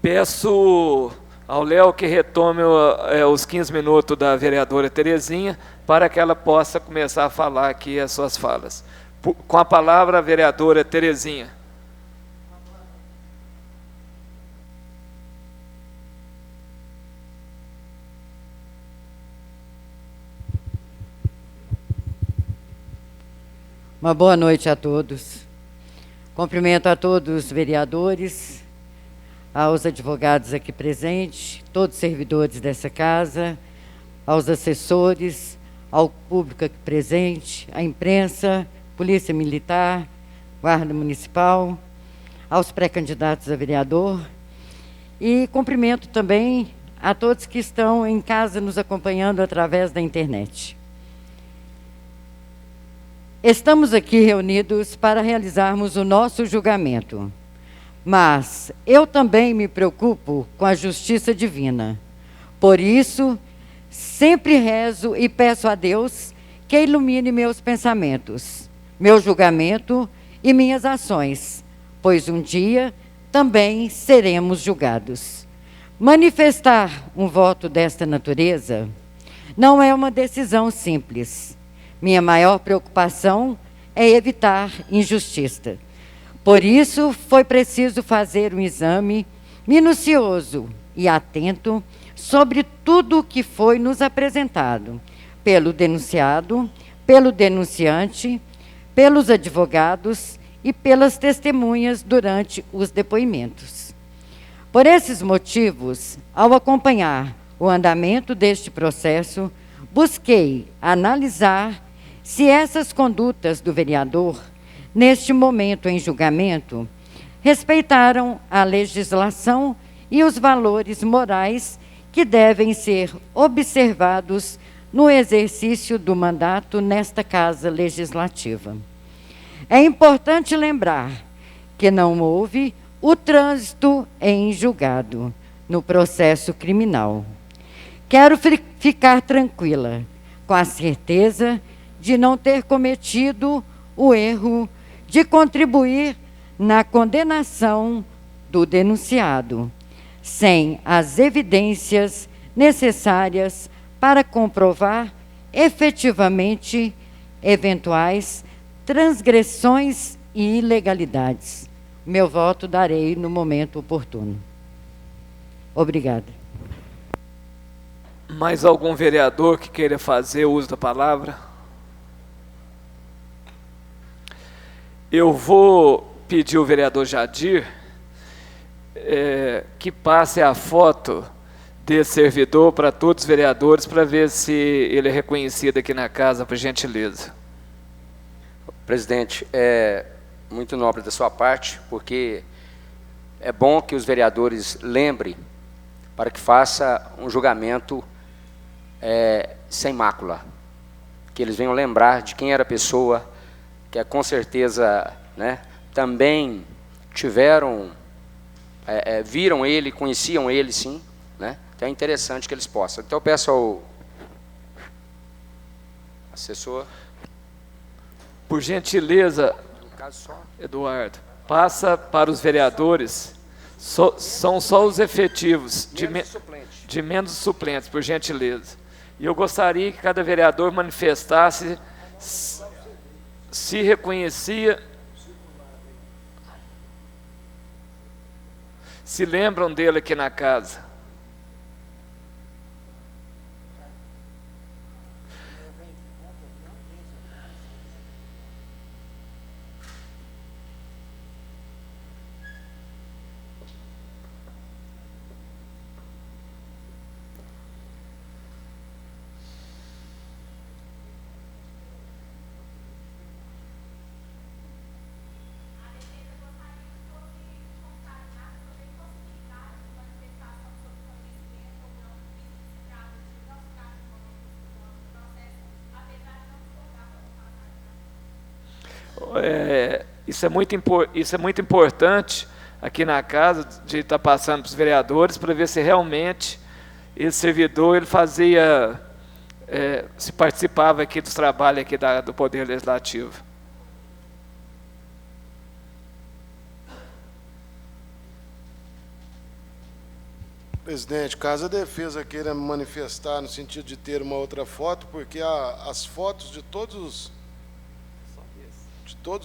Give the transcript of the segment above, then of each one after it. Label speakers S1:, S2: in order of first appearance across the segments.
S1: Peço ao Léo que retome os 15 minutos da vereadora Terezinha, para que ela possa começar a falar aqui as suas falas. Com a palavra, a vereadora Terezinha.
S2: Uma boa noite a todos. Cumprimento a todos os vereadores, aos advogados aqui presentes, todos os servidores dessa casa, aos assessores, ao público aqui presente, à imprensa, Polícia Militar, Guarda Municipal, aos pré-candidatos a vereador, e cumprimento também a todos que estão em casa nos acompanhando através da internet. Estamos aqui reunidos para realizarmos o nosso julgamento, mas eu também me preocupo com a justiça divina. Por isso, sempre rezo e peço a Deus que ilumine meus pensamentos, meu julgamento e minhas ações, pois um dia também seremos julgados. Manifestar um voto desta natureza não é uma decisão simples. Minha maior preocupação é evitar injustiça. Por isso, foi preciso fazer um exame minucioso e atento sobre tudo o que foi nos apresentado, pelo denunciado, pelo denunciante, pelos advogados e pelas testemunhas durante os depoimentos. Por esses motivos, ao acompanhar o andamento deste processo, busquei analisar se essas condutas do vereador, neste momento em julgamento, respeitaram a legislação e os valores morais que devem ser observados no exercício do mandato nesta Casa Legislativa. É importante lembrar que não houve o trânsito em julgado no processo criminal. Quero ficar tranquila, com a certeza de não ter cometido o erro de contribuir na condenação do denunciado, sem as evidências necessárias para comprovar efetivamente eventuais transgressões e ilegalidades. Meu voto darei no momento oportuno. Obrigada.
S1: Mais algum vereador que queira fazer uso da palavra? Eu vou pedir ao vereador Jadir que passe a foto desse servidor para todos os vereadores, para ver se ele é reconhecido aqui na casa, por gentileza.
S3: Presidente, é muito nobre da sua parte, porque é bom que os vereadores lembrem para que faça um julgamento sem mácula, que eles venham lembrar de quem era a pessoa, que com certeza, né, também tiveram, viram ele, conheciam ele, sim, né? Então é interessante que eles possam. Então eu peço ao assessor.
S1: Por gentileza, Eduardo, passa para os vereadores, são só os efetivos, de menos suplentes, por gentileza. E eu gostaria que cada vereador manifestasse se reconhecia, se lembram dele aqui na casa. Isso é muito importante aqui na casa, de estar passando para os vereadores, para ver se realmente esse servidor ele fazia, se participava aqui dos trabalhos aqui do Poder Legislativo.
S4: Presidente, caso a defesa queira manifestar no sentido de ter uma outra foto, porque as fotos de todos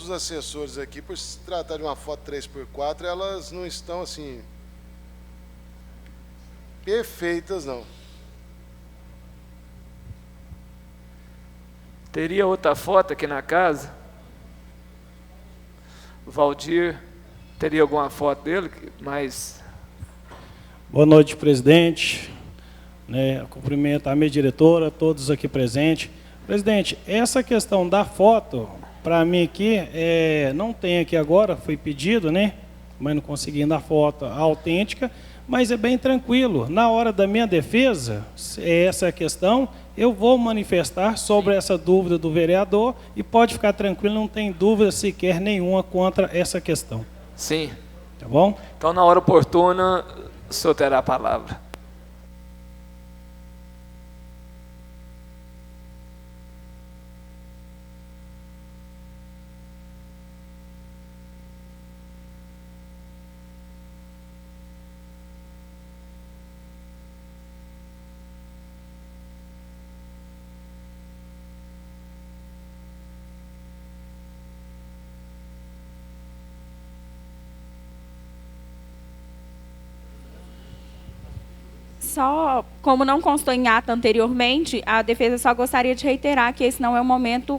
S4: os assessores aqui, por se tratar de uma foto 3x4, elas não estão assim perfeitas, não.
S1: Teria outra foto aqui na casa? O Valdir, teria alguma foto dele? Mas...
S5: Boa noite, presidente. Cumprimento a minha diretora, todos aqui presentes. Presidente, essa questão da foto, para mim aqui, não tem aqui agora, foi pedido, né? Mas não consegui a foto autêntica, mas é bem tranquilo. Na hora da minha defesa, essa é a questão, eu vou manifestar sobre essa dúvida do vereador e pode ficar tranquilo, não tem dúvida sequer nenhuma contra essa questão.
S1: Sim.
S5: Tá bom?
S1: Então, na hora oportuna, o senhor terá a palavra.
S6: Só, como não constou em ata anteriormente, a defesa só gostaria de reiterar que esse não é um momento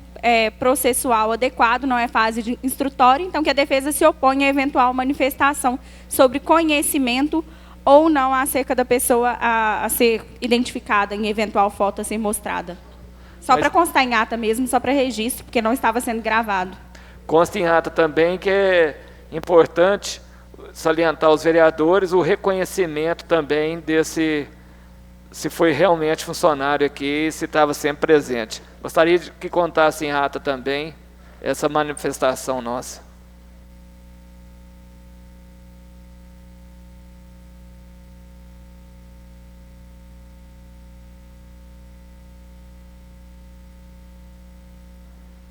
S6: processual adequado, não é fase de instrutório, então que a defesa se opõe a eventual manifestação sobre conhecimento ou não acerca da pessoa a ser identificada em eventual foto a ser mostrada. Só para constar em ata mesmo, só para registro, porque não estava sendo gravado.
S1: Consta em ata também que é importante salientar aos vereadores o reconhecimento também desse, se foi realmente funcionário aqui, se estava sempre presente. Gostaria de que contasse em ata também essa manifestação nossa.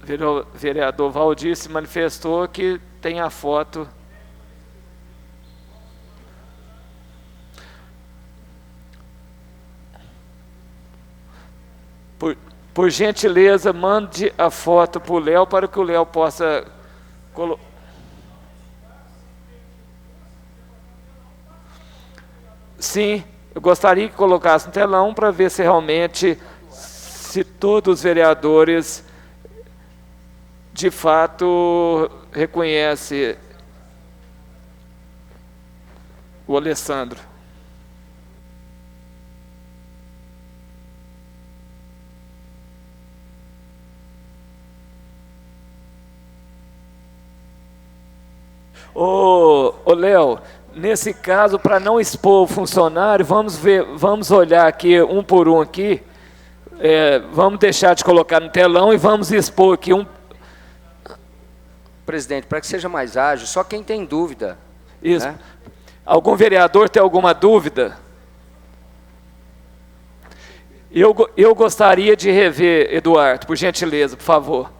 S1: O vereador Valdir se manifestou que tem a foto. Por gentileza, mande a foto para o Léo, para que o Léo possa colocar. Sim, eu gostaria que colocasse no telão para ver se realmente, se todos os vereadores, de fato, reconhecem o Alessandro. Ô Léo, nesse caso, para não expor o funcionário, vamos olhar aqui um por um aqui, vamos deixar de colocar no telão e vamos expor aqui um.
S3: Presidente, para que seja mais ágil, só quem tem dúvida.
S1: Isso.
S3: Né?
S1: Algum vereador tem alguma dúvida? Eu gostaria de rever, Eduardo, por gentileza, por favor.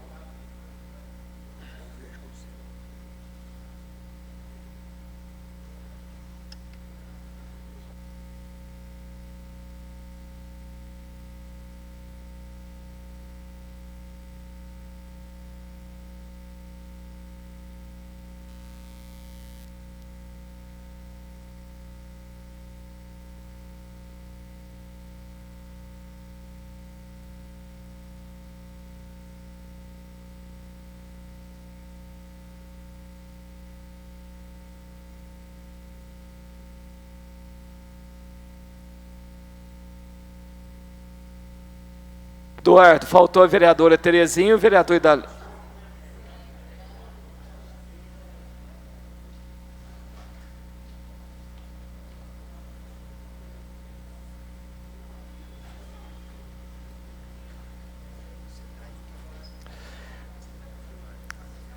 S1: Eduardo, faltou a vereadora Terezinha e o vereador Idalio.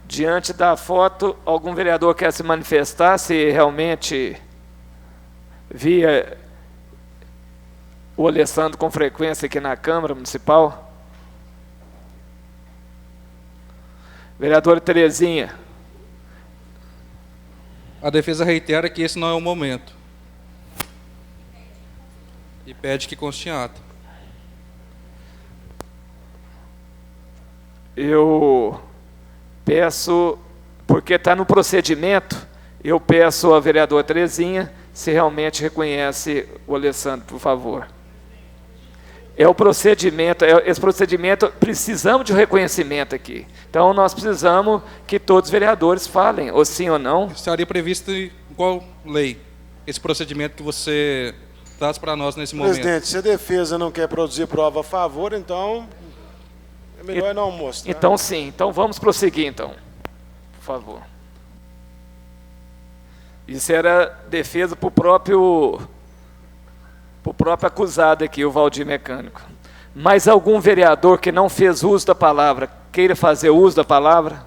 S1: Diante da foto, algum vereador quer se manifestar se realmente via o Alessandro com frequência aqui na Câmara Municipal? Vereadora Terezinha.
S7: A defesa reitera que esse não é o momento. E pede que conste em ata.
S1: Eu peço, porque está no procedimento, eu peço à vereadora Terezinha se realmente reconhece o Alessandro, por favor. É o procedimento, esse procedimento, precisamos de um reconhecimento aqui. Então, nós precisamos que todos os vereadores falem, ou sim ou não.
S7: Estaria previsto em qual lei esse procedimento que você traz para nós nesse momento?
S4: Presidente, se a defesa não quer produzir prova a favor, então é melhor não mostrar.
S1: Então, sim. Então, vamos prosseguir, então. Por favor. Isso era defesa para o próprio acusado aqui, o Valdir Mecânico. Mas algum vereador que não fez uso da palavra, queira fazer uso da palavra?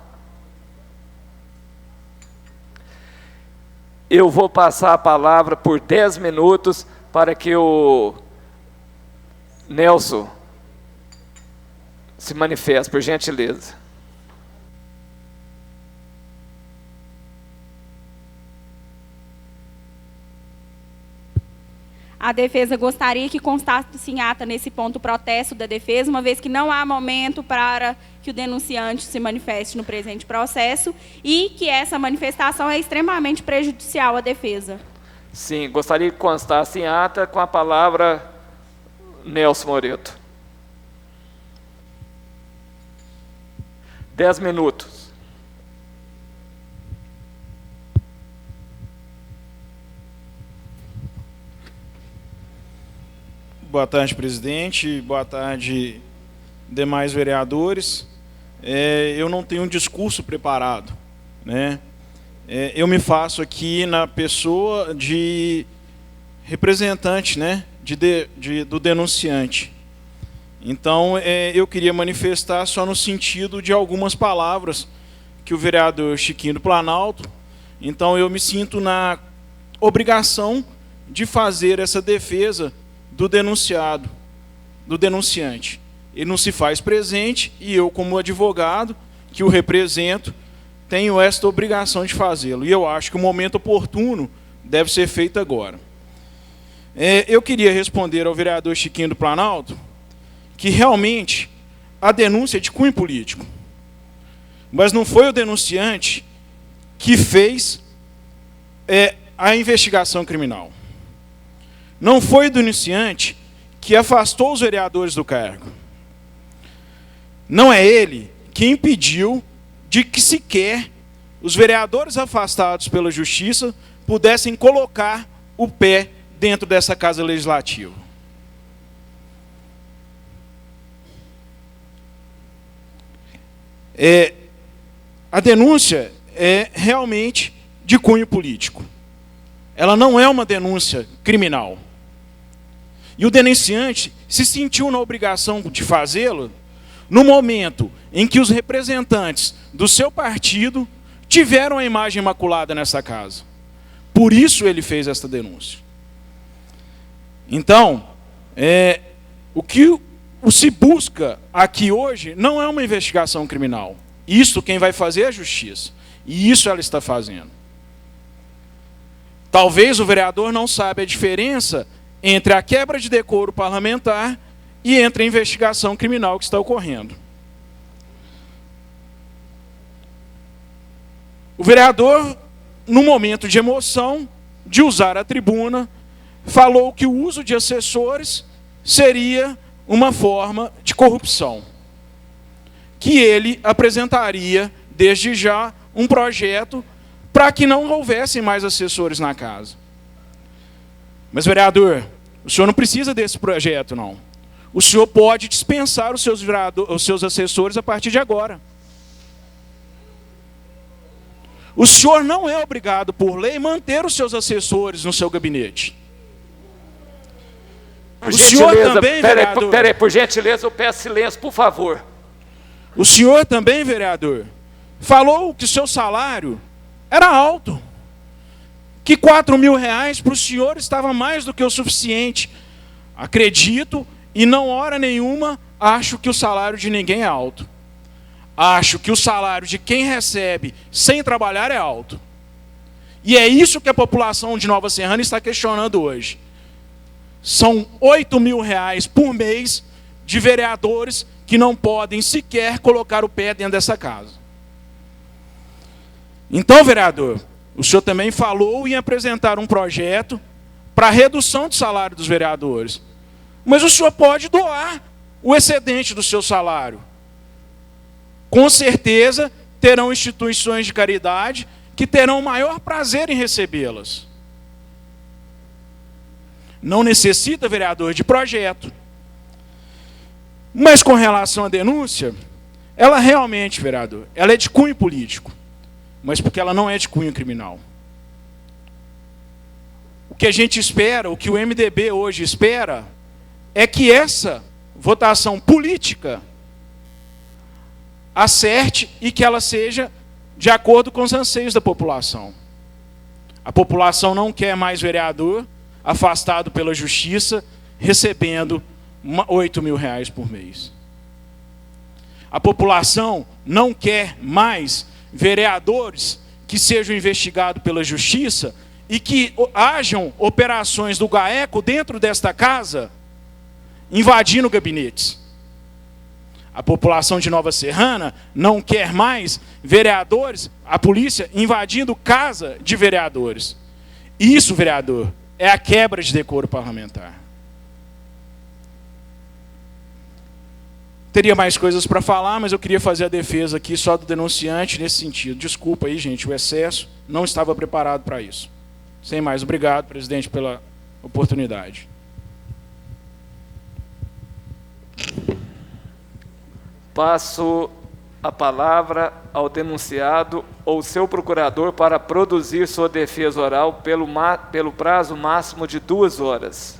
S1: Eu vou passar a palavra por 10 minutos para que o Nelson se manifeste, por gentileza.
S6: A defesa gostaria que constasse em ata nesse ponto o protesto da defesa, uma vez que não há momento para que o denunciante se manifeste no presente processo e que essa manifestação é extremamente prejudicial à defesa.
S1: Sim, gostaria que constasse em ata com a palavra Nelson Moreto. 10 minutos.
S8: Boa tarde, presidente. Boa tarde, demais vereadores. Eu não tenho um discurso preparado, né? Eu me faço aqui na pessoa de representante, né? Do denunciante. Então, eu queria manifestar só no sentido de algumas palavras que o vereador Chiquinho do Planalto. Então, eu me sinto na obrigação de fazer essa defesa do denunciado, do denunciante. Ele não se faz presente e eu, como advogado que o represento, tenho esta obrigação de fazê-lo. E eu acho que o momento oportuno deve ser feito agora. Eu queria responder ao vereador Chiquinho do Planalto que realmente a denúncia é de cunho político. Mas não foi o denunciante que fez a investigação criminal. Não foi o denunciante que afastou os vereadores do cargo. Não é ele que impediu de que sequer os vereadores afastados pela justiça pudessem colocar o pé dentro dessa casa legislativa. A denúncia é realmente de cunho político. Ela não é uma denúncia criminal. E o denunciante se sentiu na obrigação de fazê-lo no momento em que os representantes do seu partido tiveram a imagem imaculada nessa casa. Por isso ele fez esta denúncia. Então, o que se busca aqui hoje não é uma investigação criminal. Isso quem vai fazer é a justiça. E isso ela está fazendo. Talvez o vereador não saiba a diferença entre a quebra de decoro parlamentar e entre a investigação criminal que está ocorrendo. O vereador, no momento de emoção, de usar a tribuna, falou que o uso de assessores seria uma forma de corrupção. Que ele apresentaria, desde já, um projeto para que não houvessem mais assessores na casa. Mas, vereador, o senhor não precisa desse projeto, não. O senhor pode dispensar os seus assessores a partir de agora. O senhor não é obrigado, por lei, manter os seus assessores no seu gabinete.
S1: O senhor também, vereador... Peraí, por gentileza, eu peço silêncio, por favor.
S8: O senhor também, vereador, falou que o seu salário era alto. Que R$4.000 para o senhor estava mais do que o suficiente. Acredito, e não hora nenhuma, acho que o salário de ninguém é alto. Acho que o salário de quem recebe sem trabalhar é alto. E é isso que a população de Nova Serrana está questionando hoje. São R$8.000 por mês de vereadores que não podem sequer colocar o pé dentro dessa casa. Então, vereador, o senhor também falou em apresentar um projeto para redução de salário dos vereadores. Mas o senhor pode doar o excedente do seu salário. Com certeza, terão instituições de caridade que terão o maior prazer em recebê-las. Não necessita, vereador, de projeto. Mas com relação à denúncia, ela realmente, vereador, ela é de cunho político, mas porque ela não é de cunho criminal. O que a gente espera, o que o MDB hoje espera, é que essa votação política acerte e que ela seja de acordo com os anseios da população. A população não quer mais vereador afastado pela justiça, recebendo R$8.000 por mês. A população não quer mais vereadores que sejam investigados pela justiça e que hajam operações do GAECO dentro desta casa, invadindo gabinetes. A população de Nova Serrana não quer mais vereadores, a polícia invadindo casa de vereadores. Isso, vereador, é a quebra de decoro parlamentar. Teria mais coisas para falar, mas eu queria fazer a defesa aqui só do denunciante nesse sentido. Desculpa aí, gente, o excesso, não estava preparado para isso. Sem mais, obrigado, presidente, pela oportunidade.
S1: Passo a palavra ao denunciado ou seu procurador para produzir sua defesa oral pelo prazo máximo de 2 horas.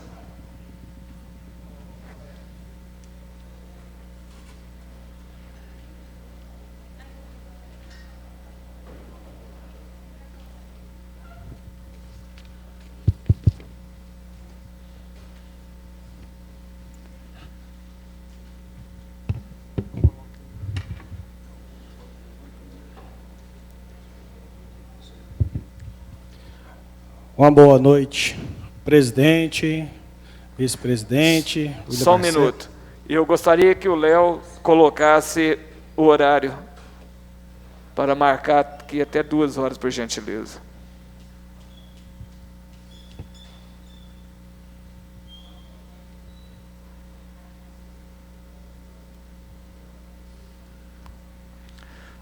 S5: Uma boa noite, presidente, vice-presidente.
S1: Só um minuto. Eu gostaria que o Léo colocasse o horário para marcar aqui até 2 horas, por gentileza.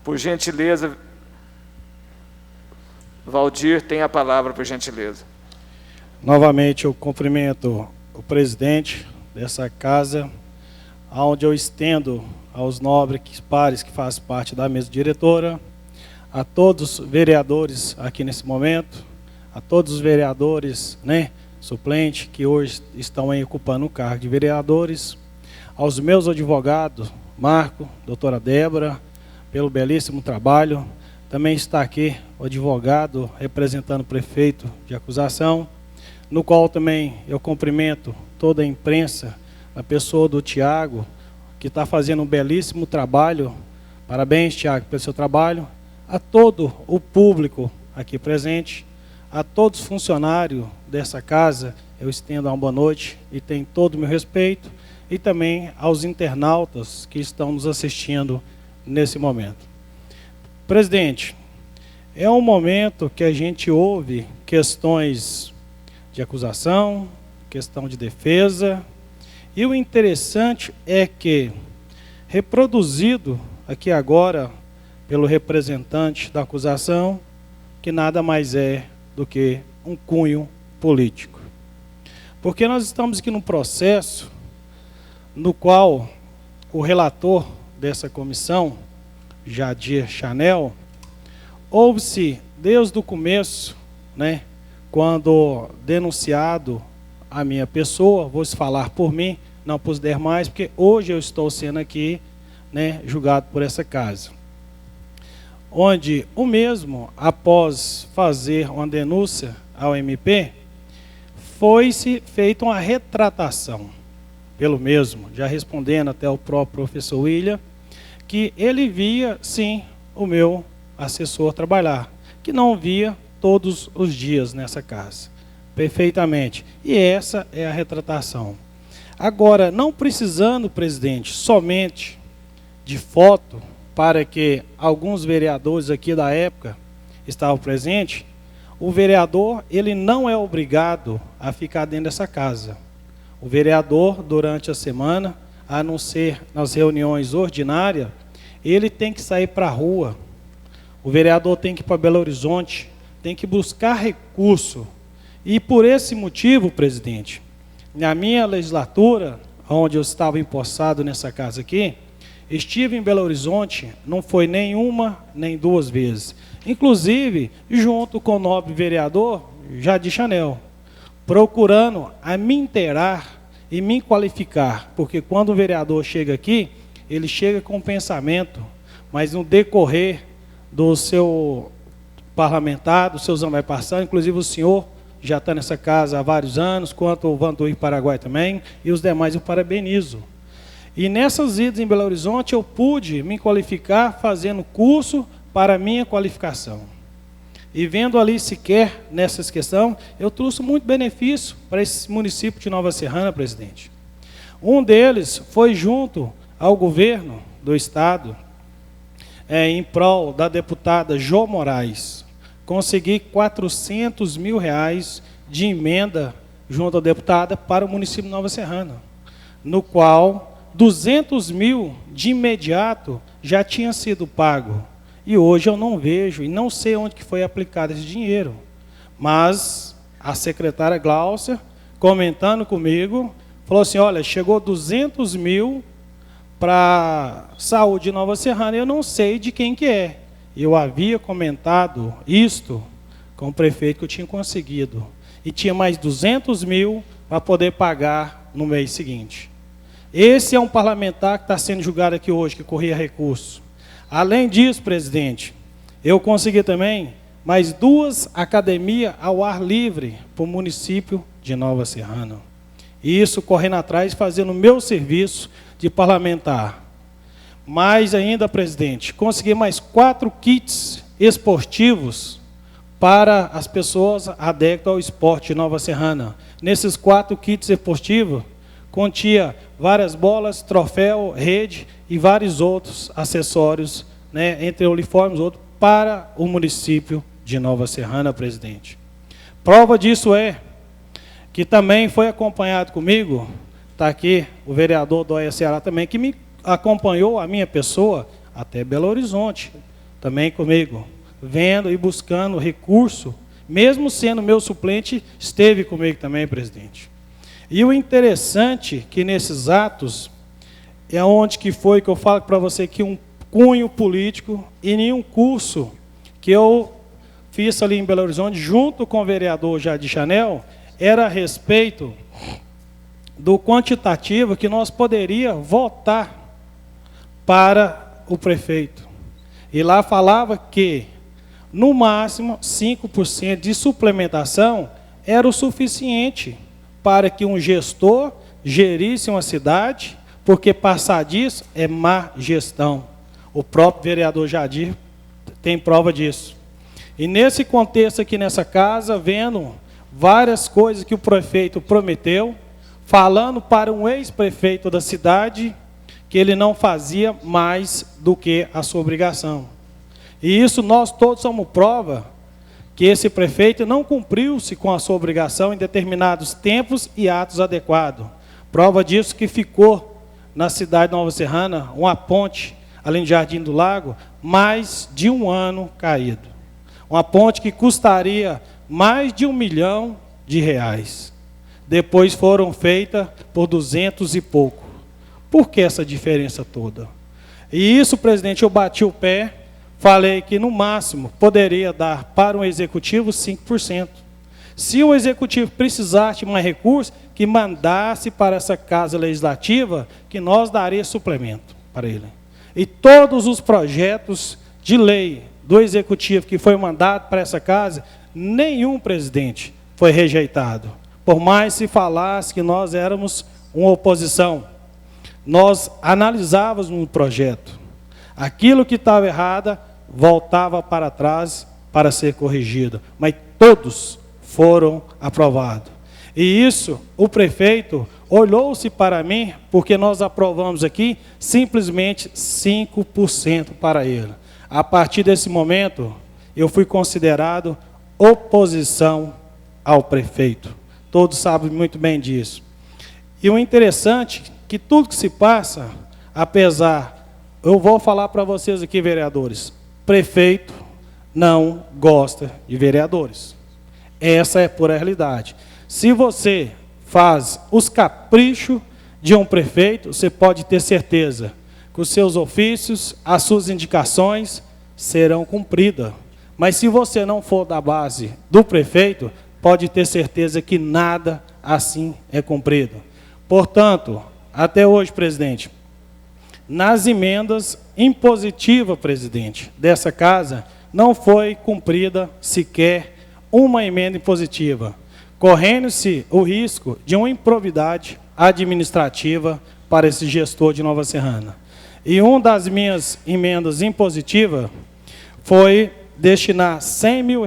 S1: Por gentileza, Valdir tem a palavra, por gentileza.
S5: Novamente eu cumprimento o presidente dessa casa, onde eu estendo aos nobres pares que fazem parte da mesa diretora, a todos os vereadores aqui nesse momento, a todos os vereadores, suplentes que hoje estão aí ocupando o cargo de vereadores, aos meus advogados, Marco, doutora Débora, pelo belíssimo trabalho. Também está aqui o advogado representando o prefeito de acusação, no qual também eu cumprimento toda a imprensa, a pessoa do Tiago, que está fazendo um belíssimo trabalho. Parabéns, Tiago, pelo seu trabalho. A todo o público aqui presente, a todos os funcionários dessa casa, eu estendo uma boa noite e tenho todo o meu respeito, e também aos internautas que estão nos assistindo nesse momento. Presidente, é um momento que a gente ouve questões de acusação, questão de defesa, e o interessante é que, reproduzido aqui agora pelo representante da acusação, que nada mais é do que um cunho político. Porque nós estamos aqui num processo no qual o relator dessa comissão, Jadir Chanel, houve-se desde o começo, quando denunciado a minha pessoa, vou falar por mim, não por demais, porque hoje eu estou sendo aqui, julgado por essa casa. Onde o mesmo, após fazer uma denúncia ao MP, foi-se feita uma retratação pelo mesmo, já respondendo até o próprio professor William, que ele via, sim, o meu assessor trabalhar, que não via todos os dias nessa casa. Perfeitamente. E essa é a retratação. Agora, não precisando, presidente, somente de foto, para que alguns vereadores aqui da época estavam presentes, o vereador, ele não é obrigado a ficar dentro dessa casa. O vereador, durante a semana, a não ser nas reuniões ordinárias, ele tem que sair para a rua. O vereador tem que ir para Belo Horizonte, tem que buscar recurso. E por esse motivo, presidente, na minha legislatura, onde eu estava empossado nessa casa aqui, estive em Belo Horizonte, não foi nenhuma, nem duas vezes. Inclusive, junto com o nobre vereador Jadir Chanel, procurando a me inteirar e me qualificar, porque quando o vereador chega aqui, ele chega com pensamento, mas no decorrer do seu parlamentar, dos seus anos vai passando, inclusive o senhor já está nessa casa há vários anos, quanto o Vantuí Paraguai também, e os demais eu parabenizo. E nessas idas em Belo Horizonte eu pude me qualificar fazendo curso para a minha qualificação. E vendo ali sequer nessas questões, eu trouxe muito benefício para esse município de Nova Serrana, presidente. Um deles foi junto ao governo do Estado, em prol da deputada Jô Moraes. Consegui 400 mil reais de emenda junto à deputada para o município de Nova Serrana, no qual 200 mil de imediato já tinha sido pago. E hoje eu não vejo e não sei onde que foi aplicado esse dinheiro. Mas a secretária Gláucia, comentando comigo, falou assim, olha, chegou 200 mil para saúde de Nova Serrana, eu não sei de quem que é. Eu havia comentado isto com o prefeito que eu tinha conseguido. E tinha mais 200 mil para poder pagar no mês seguinte. Esse é um parlamentar que está sendo julgado aqui hoje, que corria recurso. Além disso, presidente, eu consegui também mais 2 academias ao ar livre para o município de Nova Serrana. E isso correndo atrás, fazendo o meu serviço de parlamentar. Mais ainda, presidente, consegui mais 4 kits esportivos para as pessoas adeptas ao esporte de Nova Serrana. Nesses 4 kits esportivos, continha várias bolas, troféu, rede e vários outros acessórios, né, entre uniformes e outros, para o município de Nova Serrana, presidente. Prova disso é que também foi acompanhado comigo, está aqui o vereador do Oia Ceará também, que me acompanhou a minha pessoa até Belo Horizonte, também comigo, vendo e buscando recurso, mesmo sendo meu suplente, esteve comigo também, presidente. E o interessante que nesses atos, é onde que foi que eu falo para você que um cunho político e nenhum curso que eu fiz ali em Belo Horizonte, junto com o vereador Jadir Chanel, era a respeito do quantitativo que nós poderíamos votar para o prefeito. E lá falava que, no máximo, 5% de suplementação era o suficiente para que um gestor gerisse uma cidade, porque passar disso é má gestão. O próprio vereador Jadir tem prova disso. E nesse contexto aqui nessa casa, vendo várias coisas que o prefeito prometeu, falando para um ex-prefeito da cidade que ele não fazia mais do que a sua obrigação. E isso nós todos somos prova que esse prefeito não cumpriu-se com a sua obrigação em determinados tempos e atos adequados. Prova disso que ficou na cidade de Nova Serrana uma ponte, além de Jardim do Lago, mais de 1 ano caído. Uma ponte que custaria mais de R$1 milhão. Depois foram feitas por 200 e pouco. Por que essa diferença toda? E isso, presidente, eu bati o pé, falei que no máximo poderia dar para um executivo 5%. Se o executivo precisasse de mais recursos, que mandasse para essa casa legislativa, que nós daríamos suplemento para ele. E todos os projetos de lei do executivo que foi mandado para essa casa, nenhum, presidente, foi rejeitado. Por mais se falasse que nós éramos uma oposição, nós analisávamos um projeto. Aquilo que estava errado voltava para trás para ser corrigido. Mas todos foram aprovados. E isso, o prefeito olhou-se para mim, porque nós aprovamos aqui simplesmente 5% para ele. A partir desse momento, eu fui considerado oposição ao prefeito. Todos sabem muito bem disso. E o interessante é que tudo que se passa, apesar, eu vou falar para vocês aqui, vereadores, prefeito não gosta de vereadores. Essa é a pura realidade. Se você faz os caprichos de um prefeito, você pode ter certeza que os seus ofícios, as suas indicações serão cumpridas. Mas se você não for da base do prefeito, pode ter certeza que nada assim é cumprido. Portanto, até hoje, presidente, nas emendas impositivas, presidente, dessa casa, não foi cumprida sequer uma emenda impositiva, correndo-se o risco de uma improbidade administrativa para esse gestor de Nova Serrana. E uma das minhas emendas impositivas foi destinar R$100 mil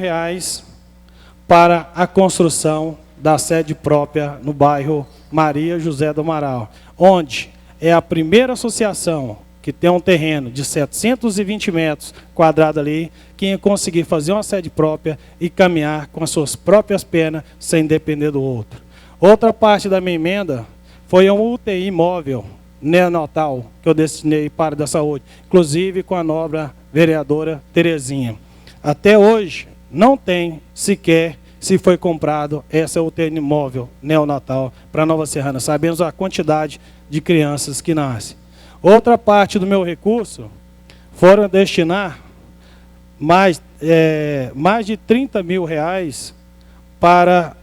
S5: para a construção da sede própria no bairro Maria José do Amaral, onde é a primeira associação que tem um terreno de 720 metros quadrados ali, que ia conseguir fazer uma sede própria e caminhar com as suas próprias pernas, sem depender do outro. Outra parte da minha emenda foi um UTI móvel neonatal, que eu destinei para a da saúde, inclusive com a nobre vereadora Terezinha. Até hoje, não tem sequer se foi comprado essa UTI móvel neonatal para Nova Serrana. Sabemos a quantidade de crianças que nascem. Outra parte do meu recurso foram destinar mais de R$30 mil para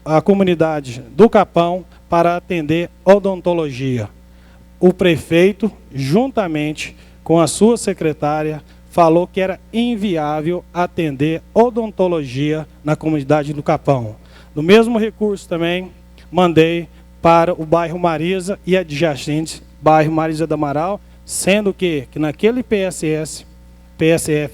S5: a comunidade do Capão para atender odontologia. O prefeito, juntamente com a sua secretária, falou que era inviável atender odontologia na comunidade do Capão. Do mesmo recurso também, mandei para o bairro Marisa e adjacentes, bairro Marisa do Amaral, sendo que naquele PSF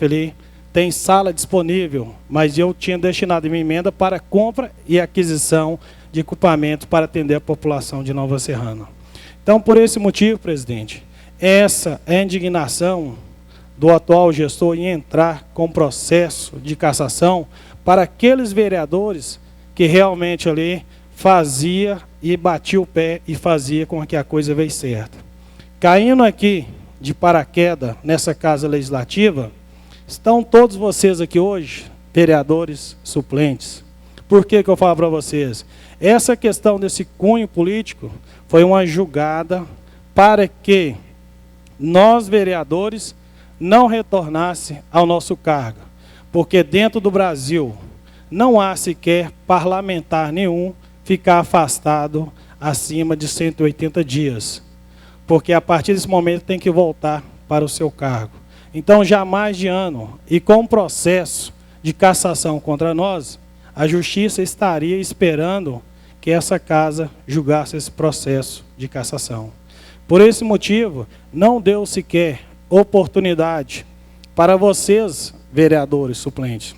S5: ali, tem sala disponível, mas eu tinha destinado minha emenda para compra e aquisição de equipamento para atender a população de Nova Serrana. Então, por esse motivo, presidente, essa é a indignação do atual gestor em entrar com processo de cassação para aqueles vereadores que realmente ali fazia e batia o pé e fazia com que a coisa veio certa. Caindo aqui de paraquedas nessa casa legislativa, estão todos vocês aqui hoje, vereadores suplentes. Por que eu falo para vocês? Essa questão desse cunho político foi uma julgada para que nós, vereadores, não retornasse ao nosso cargo, porque dentro do Brasil não há sequer parlamentar nenhum ficar afastado acima de 180 dias, porque a partir desse momento tem que voltar para o seu cargo. Então, já há mais de ano, e com o processo de cassação contra nós, a Justiça estaria esperando que essa casa julgasse esse processo de cassação. Por esse motivo, não deu sequer oportunidade para vocês, vereadores suplentes,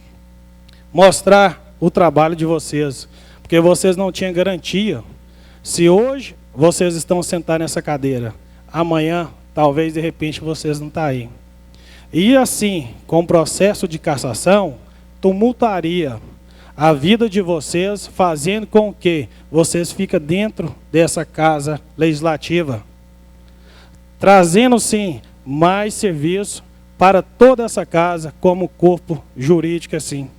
S5: mostrar o trabalho de vocês, porque vocês não tinham garantia. Se hoje vocês estão sentados nessa cadeira, amanhã, talvez, de repente, vocês não estão aí. E assim, com o processo de cassação, tumultuaria a vida de vocês, fazendo com que vocês fiquem dentro dessa casa legislativa, trazendo, sim, mais serviço para toda essa casa como corpo jurídico assim.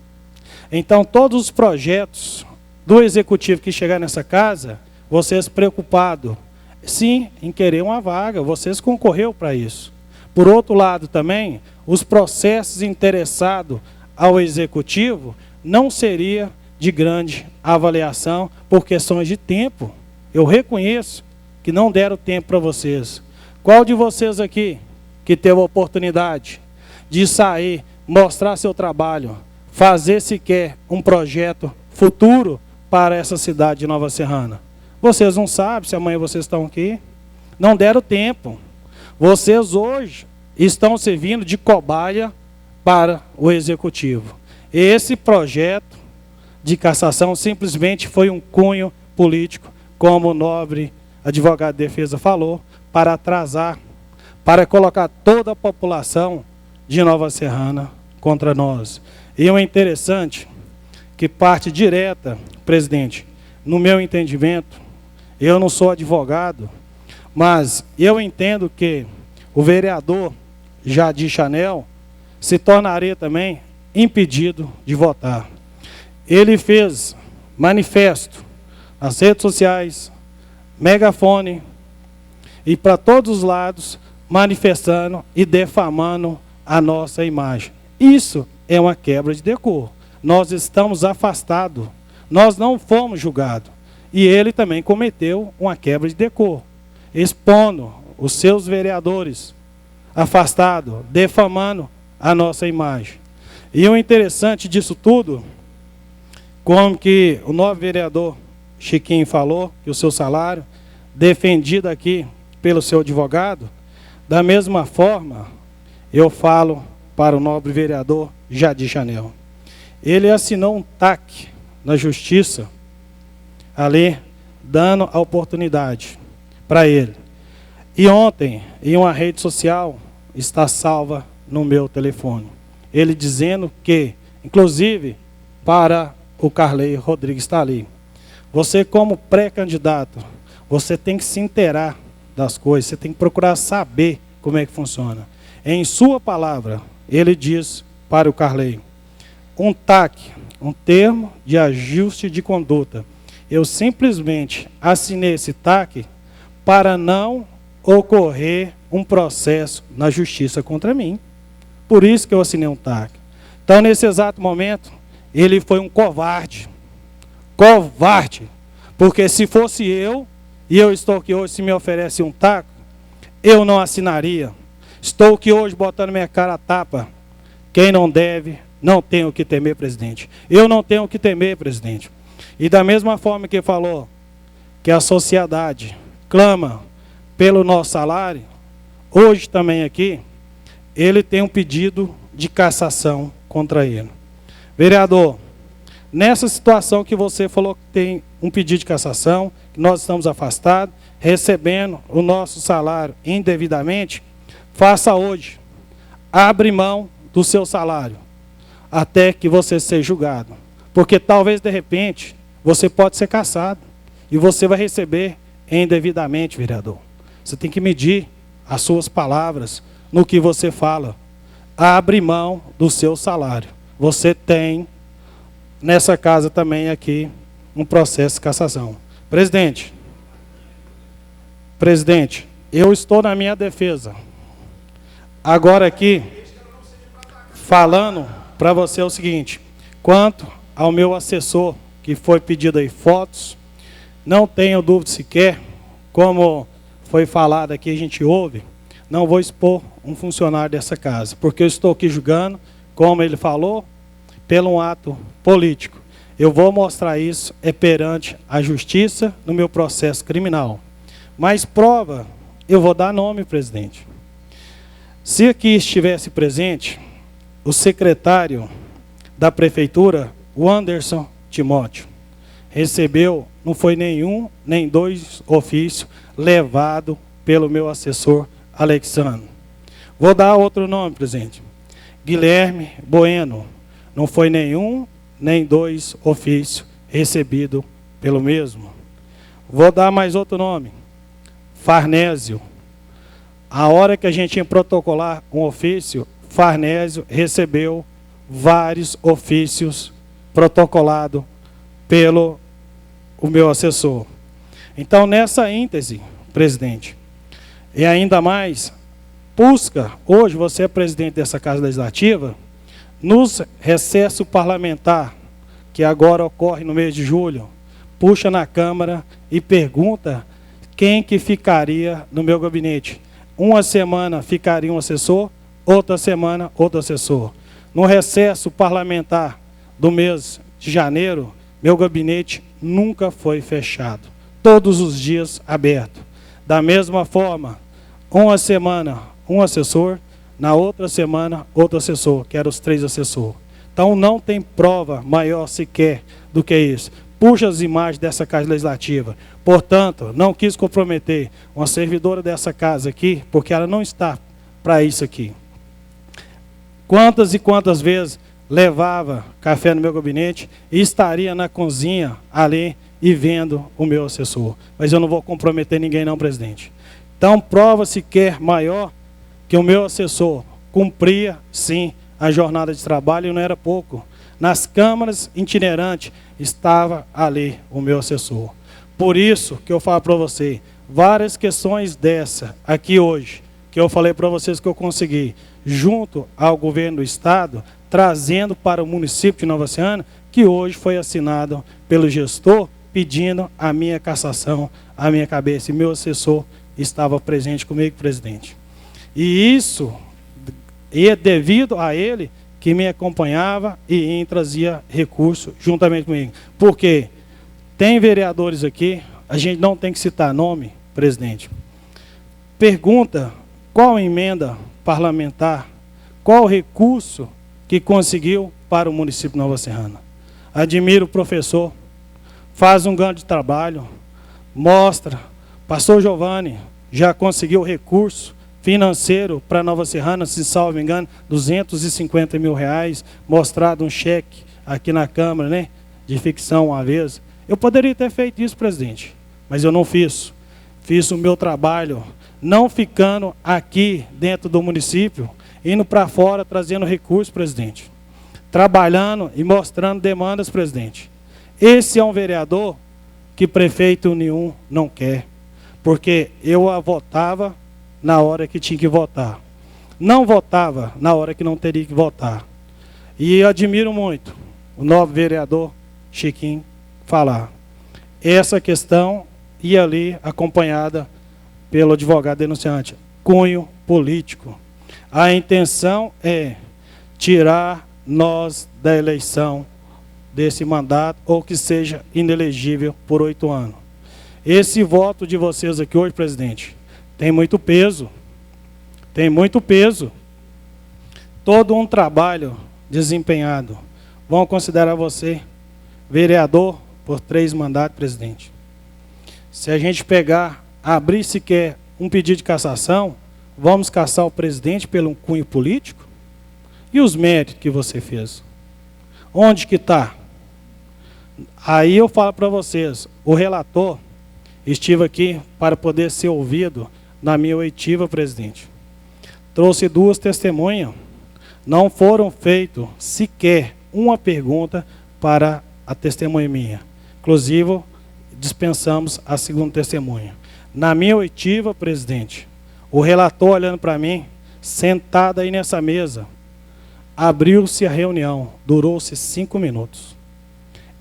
S5: Então, todos os projetos do executivo que chegar nessa casa, vocês preocupados, sim, em querer uma vaga, vocês concorreram para isso. Por outro lado também, os processos interessados ao executivo não seria de grande avaliação por questões de tempo. Eu reconheço que não deram tempo para vocês. Qual de vocês aqui que teve a oportunidade de sair, mostrar seu trabalho, fazer sequer um projeto futuro para essa cidade de Nova Serrana? Vocês não sabem se amanhã vocês estão aqui. Não deram tempo. Vocês hoje estão servindo de cobaia para o executivo. Esse projeto de cassação simplesmente foi um cunho político, como o nobre advogado de defesa falou, para atrasar, para colocar toda a população de Nova Serrana contra nós. E é interessante que parte direta, presidente, no meu entendimento, eu não sou advogado, mas eu entendo que o vereador Jadir Chanel se tornaria também impedido de votar. Ele fez manifesto nas redes sociais, megafone, e para todos os lados, manifestando e defamando a nossa imagem. Isso é uma quebra de decoro. Nós estamos afastados, nós não fomos julgados. E ele também cometeu uma quebra de decoro, expondo os seus vereadores afastados, defamando a nossa imagem. E o interessante disso tudo, como que o novo vereador Chiquinho falou, que o seu salário, defendido aqui pelo seu advogado, da mesma forma, eu falo para o nobre vereador Jadir Chanel. Ele assinou um TAC na justiça, ali, dando a oportunidade para ele. E ontem, em uma rede social, está salva no meu telefone. Ele dizendo que, inclusive, para o Carley Rodrigues está ali. Você, como pré-candidato, você tem que se inteirar das coisas, você tem que procurar saber como é que funciona. Em sua palavra, ele diz para o Carley, um TAC, um termo de ajuste de conduta. Eu simplesmente assinei esse TAC para não ocorrer um processo na justiça contra mim. Por isso que eu assinei um TAC. Então, nesse exato momento, ele foi um covarde. Covarde. Porque se fosse eu, e eu estou aqui hoje, se me oferece um TAC, eu não assinaria. Estou aqui hoje botando minha cara a tapa. Quem não deve, não tem o que temer, presidente. Eu não tenho o que temer, presidente. E da mesma forma que falou que a sociedade clama pelo nosso salário, hoje também aqui, ele tem um pedido de cassação contra ele. Vereador, nessa situação que você falou que tem um pedido de cassação, que nós estamos afastados, recebendo o nosso salário indevidamente, faça hoje, abre mão do seu salário, até que você seja julgado. Porque talvez, de repente, você pode ser cassado, e você vai receber indevidamente, vereador. Você tem que medir as suas palavras no que você fala. Abre mão do seu salário. Você tem, nessa casa também aqui, um processo de cassação. Presidente, eu estou na minha defesa. Agora aqui, falando para você o seguinte, quanto ao meu assessor, que foi pedido aí fotos, não tenho dúvida sequer, como foi falado aqui, a gente ouve, não vou expor um funcionário dessa casa, porque eu estou aqui julgando, como ele falou, pelo um ato político. Eu vou mostrar isso perante a justiça no meu processo criminal. Mas prova, eu vou dar nome, presidente. Se aqui estivesse presente o secretário da prefeitura, o Anderson Timóteo, recebeu, não foi nenhum, nem dois ofícios levado pelo meu assessor Alexandre. Vou dar outro nome, presidente. Guilherme Bueno, não foi nenhum, nem dois ofícios recebido pelo mesmo. Vou dar mais outro nome. Farnésio. A hora que a gente ia protocolar um ofício, Farnésio recebeu vários ofícios protocolados pelo o meu assessor. Então, nessa íntese, presidente, e ainda mais, busca, hoje você é presidente dessa Casa Legislativa, nos recesso parlamentar, que agora ocorre no mês de julho, puxa na Câmara e pergunta quem que ficaria no meu gabinete. Uma semana ficaria um assessor, outra semana outro assessor. No recesso parlamentar do mês de janeiro, meu gabinete nunca foi fechado. Todos os dias aberto. Da mesma forma, uma semana um assessor, na outra semana outro assessor, que eram os 3 assessores. Então não tem prova maior sequer do que isso. Puxa as imagens dessa Casa Legislativa. Portanto, não quis comprometer uma servidora dessa casa aqui, porque ela não está para isso aqui. Quantas e quantas vezes levava café no meu gabinete e estaria na cozinha ali e vendo o meu assessor. Mas eu não vou comprometer ninguém não, presidente. Então, prova sequer maior que o meu assessor cumpria, sim, a jornada de trabalho e não era pouco. Nas câmaras itinerantes estava ali o meu assessor. Por isso que eu falo para você, várias questões dessa aqui hoje, que eu falei para vocês que eu consegui, junto ao governo do Estado, trazendo para o município de Nova Oceana, que hoje foi assinado pelo gestor, pedindo a minha cassação, a minha cabeça. E meu assessor estava presente comigo, presidente. E isso é devido a ele que me acompanhava e trazia recurso juntamente comigo. Porque tem vereadores aqui, a gente não tem que citar nome, presidente. Pergunta qual emenda parlamentar, qual recurso que conseguiu para o município de Nova Serrana. Admiro o professor, faz um grande trabalho, mostra, pastor Giovanni já conseguiu recurso financeiro para Nova Serrana, se salvo engano, R$250 mil, mostrado um cheque aqui na Câmara, né, de ficção uma vez. Eu poderia ter feito isso, presidente, mas eu não fiz. Fiz o meu trabalho, não ficando aqui dentro do município, indo para fora, trazendo recursos, presidente. Trabalhando e mostrando demandas, presidente. Esse é um vereador que prefeito nenhum não quer, porque eu a votava na hora que tinha que votar. Não votava na hora que não teria que votar. E eu admiro muito o novo vereador Chiquinho falar. Essa questão ia ali acompanhada pelo advogado denunciante. Cunho político. A intenção é tirar nós da eleição desse mandato ou que seja inelegível por 8 anos. Esse voto de vocês aqui hoje, presidente, tem muito peso. Tem muito peso. Todo um trabalho desempenhado. Vão considerar você vereador por 3 mandatos, presidente. Se a gente pegar, abrir sequer um pedido de cassação, vamos cassar o presidente pelo cunho político? E os méritos que você fez? Onde que está? Aí eu falo para vocês, o relator estive aqui para poder ser ouvido na minha oitiva, presidente. Trouxe 2 testemunhas. Não foram feitas sequer uma pergunta para a testemunha minha. Inclusive, dispensamos a segunda testemunha. Na minha oitiva, presidente, o relator olhando para mim, sentado aí nessa mesa, abriu-se a reunião, durou-se 5 minutos.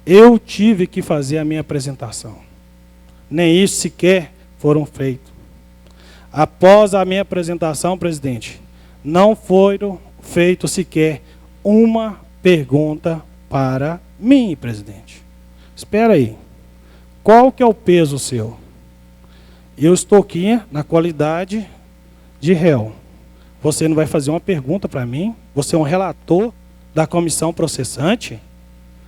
S5: Eu tive que fazer a minha apresentação. Nem isso sequer foram feitos. Após a minha apresentação, presidente, não foram feitos sequer uma pergunta para mim, presidente. Espera aí. Qual que é o peso seu? Eu estou aqui na qualidade de réu. Você não vai fazer uma pergunta para mim? Você é um relator da comissão processante?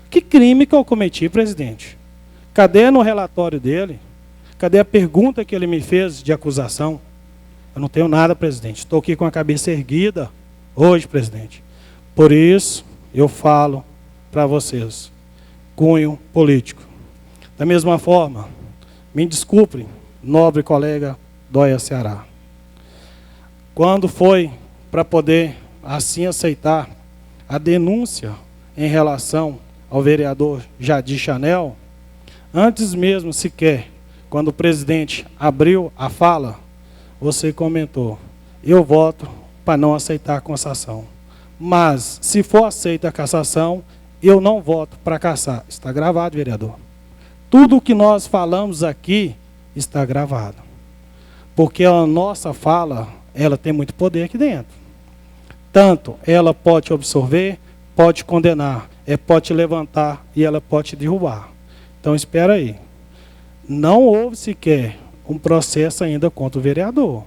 S5: Que crime que eu cometi, presidente? Cadê no relatório dele? Cadê a pergunta que ele me fez de acusação? Eu não tenho nada, presidente. Estou aqui com a cabeça erguida hoje, presidente. Por isso, eu falo para vocês, cunho político. Da mesma forma, me desculpe, nobre colega Dóia Ceará. Quando foi para poder assim aceitar a denúncia em relação ao vereador Jadir Chanel, antes mesmo sequer, quando o presidente abriu a fala, você comentou, eu voto para não aceitar a cassação. Mas, se for aceita a cassação, eu não voto para cassar. Está gravado, vereador. Tudo o que nós falamos aqui está gravado. Porque a nossa fala, ela tem muito poder aqui dentro. Tanto ela pode absorver, pode condenar, pode te levantar e ela pode te derrubar. Então, espera aí. Não houve sequer um processo ainda contra o vereador.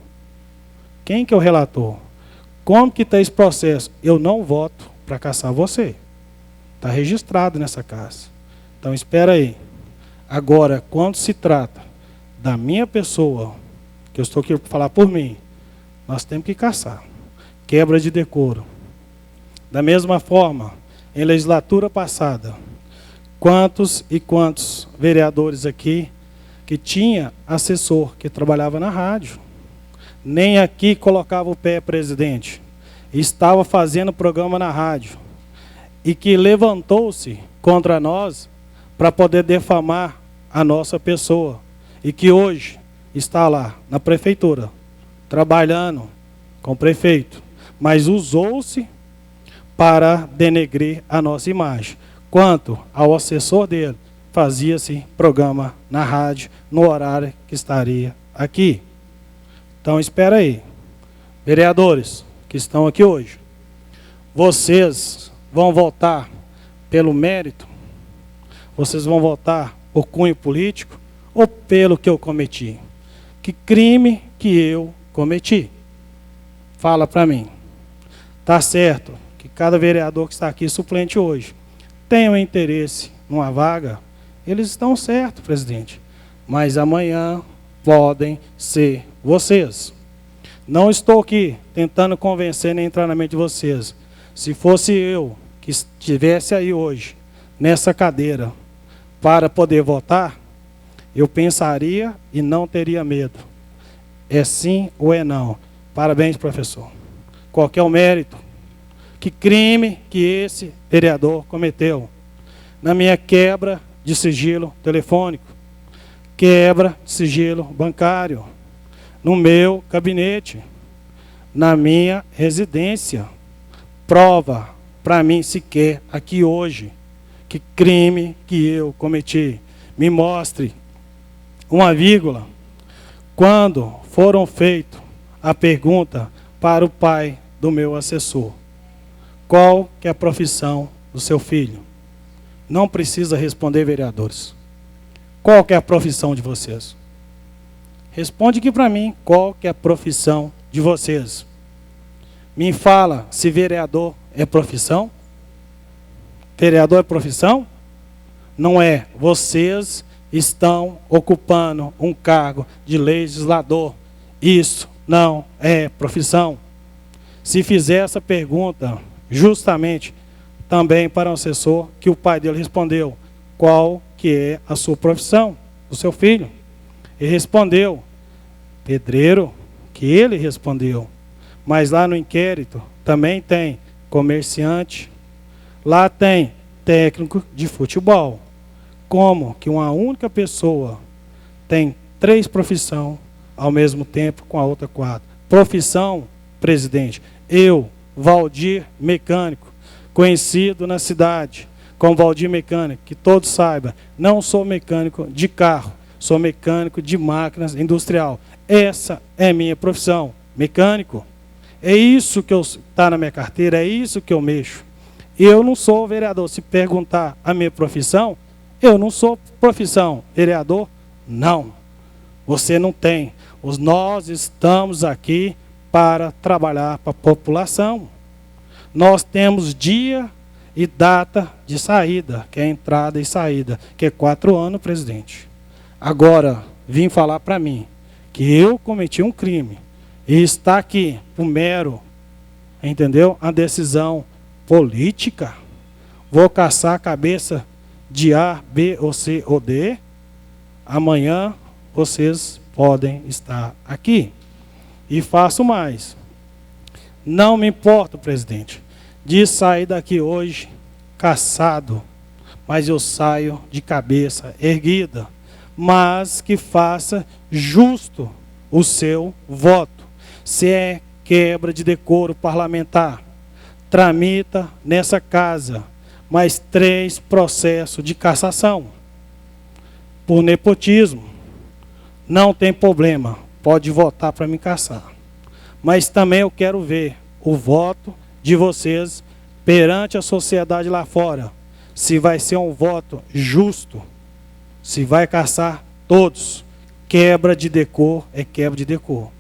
S5: Quem que é o relator? Como que está esse processo? Eu não voto para cassar você. Está registrado nessa casa. Então, espera aí. Agora, quando se trata da minha pessoa, que eu estou aqui para falar por mim, nós temos que caçar. Quebra de decoro. Da mesma forma, em legislatura passada, quantos e quantos vereadores aqui que tinha assessor que trabalhava na rádio, nem aqui colocava o pé, presidente, estava fazendo programa na rádio, e que levantou-se contra nós para poder defamar a nossa pessoa, e que hoje está lá na prefeitura, trabalhando com o prefeito, mas usou-se para denegrir a nossa imagem. Quanto ao assessor dele, fazia-se programa na rádio, no horário que estaria aqui. Então, espera aí. Vereadores que estão aqui hoje, vocês vão votar pelo mérito? Vocês vão votar por cunho político ou pelo que eu cometi? Que crime que eu cometi? Fala para mim. Tá certo que cada vereador que está aqui suplente hoje tem um interesse numa vaga, eles estão certos, presidente. Mas amanhã podem ser vocês. Não estou aqui tentando convencer nem entrar na mente de vocês. Se fosse eu que estivesse aí hoje, nessa cadeira, para poder votar, eu pensaria e não teria medo. É sim ou é não? Parabéns, professor. Qual que é o mérito? Que crime que esse vereador cometeu? Na minha quebra de sigilo telefônico, quebra de sigilo bancário, no meu gabinete, na minha residência. Prova para mim sequer aqui hoje que crime que eu cometi. Me mostre uma vírgula. Quando foram feitas a pergunta para o pai do meu assessor, qual que é a profissão do seu filho? Não precisa responder, vereadores. Qual que é a profissão de vocês? Responde aqui para mim, qual que é a profissão de vocês? Me fala se vereador é profissão? Vereador é profissão? Não é. Vocês estão ocupando um cargo de legislador. Isso não é profissão. Se fizer essa pergunta, justamente também para um assessor, que o pai dele respondeu, qual que é a sua profissão, do seu filho? Ele respondeu, pedreiro, que ele respondeu. Mas lá no inquérito também tem comerciante, lá tem técnico de futebol. Como que uma única pessoa tem 3 profissões ao mesmo tempo com a outra 4? Profissão, presidente, eu, Valdir Mecânico, conhecido na cidade como Valdir Mecânico, que todos saibam, não sou mecânico de carro, sou mecânico de máquinas industrial. Essa é minha profissão, mecânico. É isso que está na minha carteira, é isso que eu mexo. Eu não sou vereador. Se perguntar a minha profissão, eu não sou profissão. Vereador, não. Você não tem. Nós estamos aqui para trabalhar para a população. Nós temos dia e data de saída, que é entrada e saída, que é 4 anos, presidente. Agora, vim falar para mim que eu cometi um crime e está aqui por mero, entendeu? A decisão política. Vou caçar a cabeça de A, B ou C ou D. Amanhã vocês podem estar aqui. E faço mais. Não me importo, presidente, de sair daqui hoje caçado, mas eu saio de cabeça erguida, mas que faça justo o seu voto. Se é quebra de decoro parlamentar, tramita nessa casa mais 3 processos de cassação por nepotismo. Não tem problema, pode votar para me cassar. Mas também eu quero ver o voto de vocês perante a sociedade lá fora. Se vai ser um voto justo, se vai caçar todos. Quebra de decoro é quebra de decoro.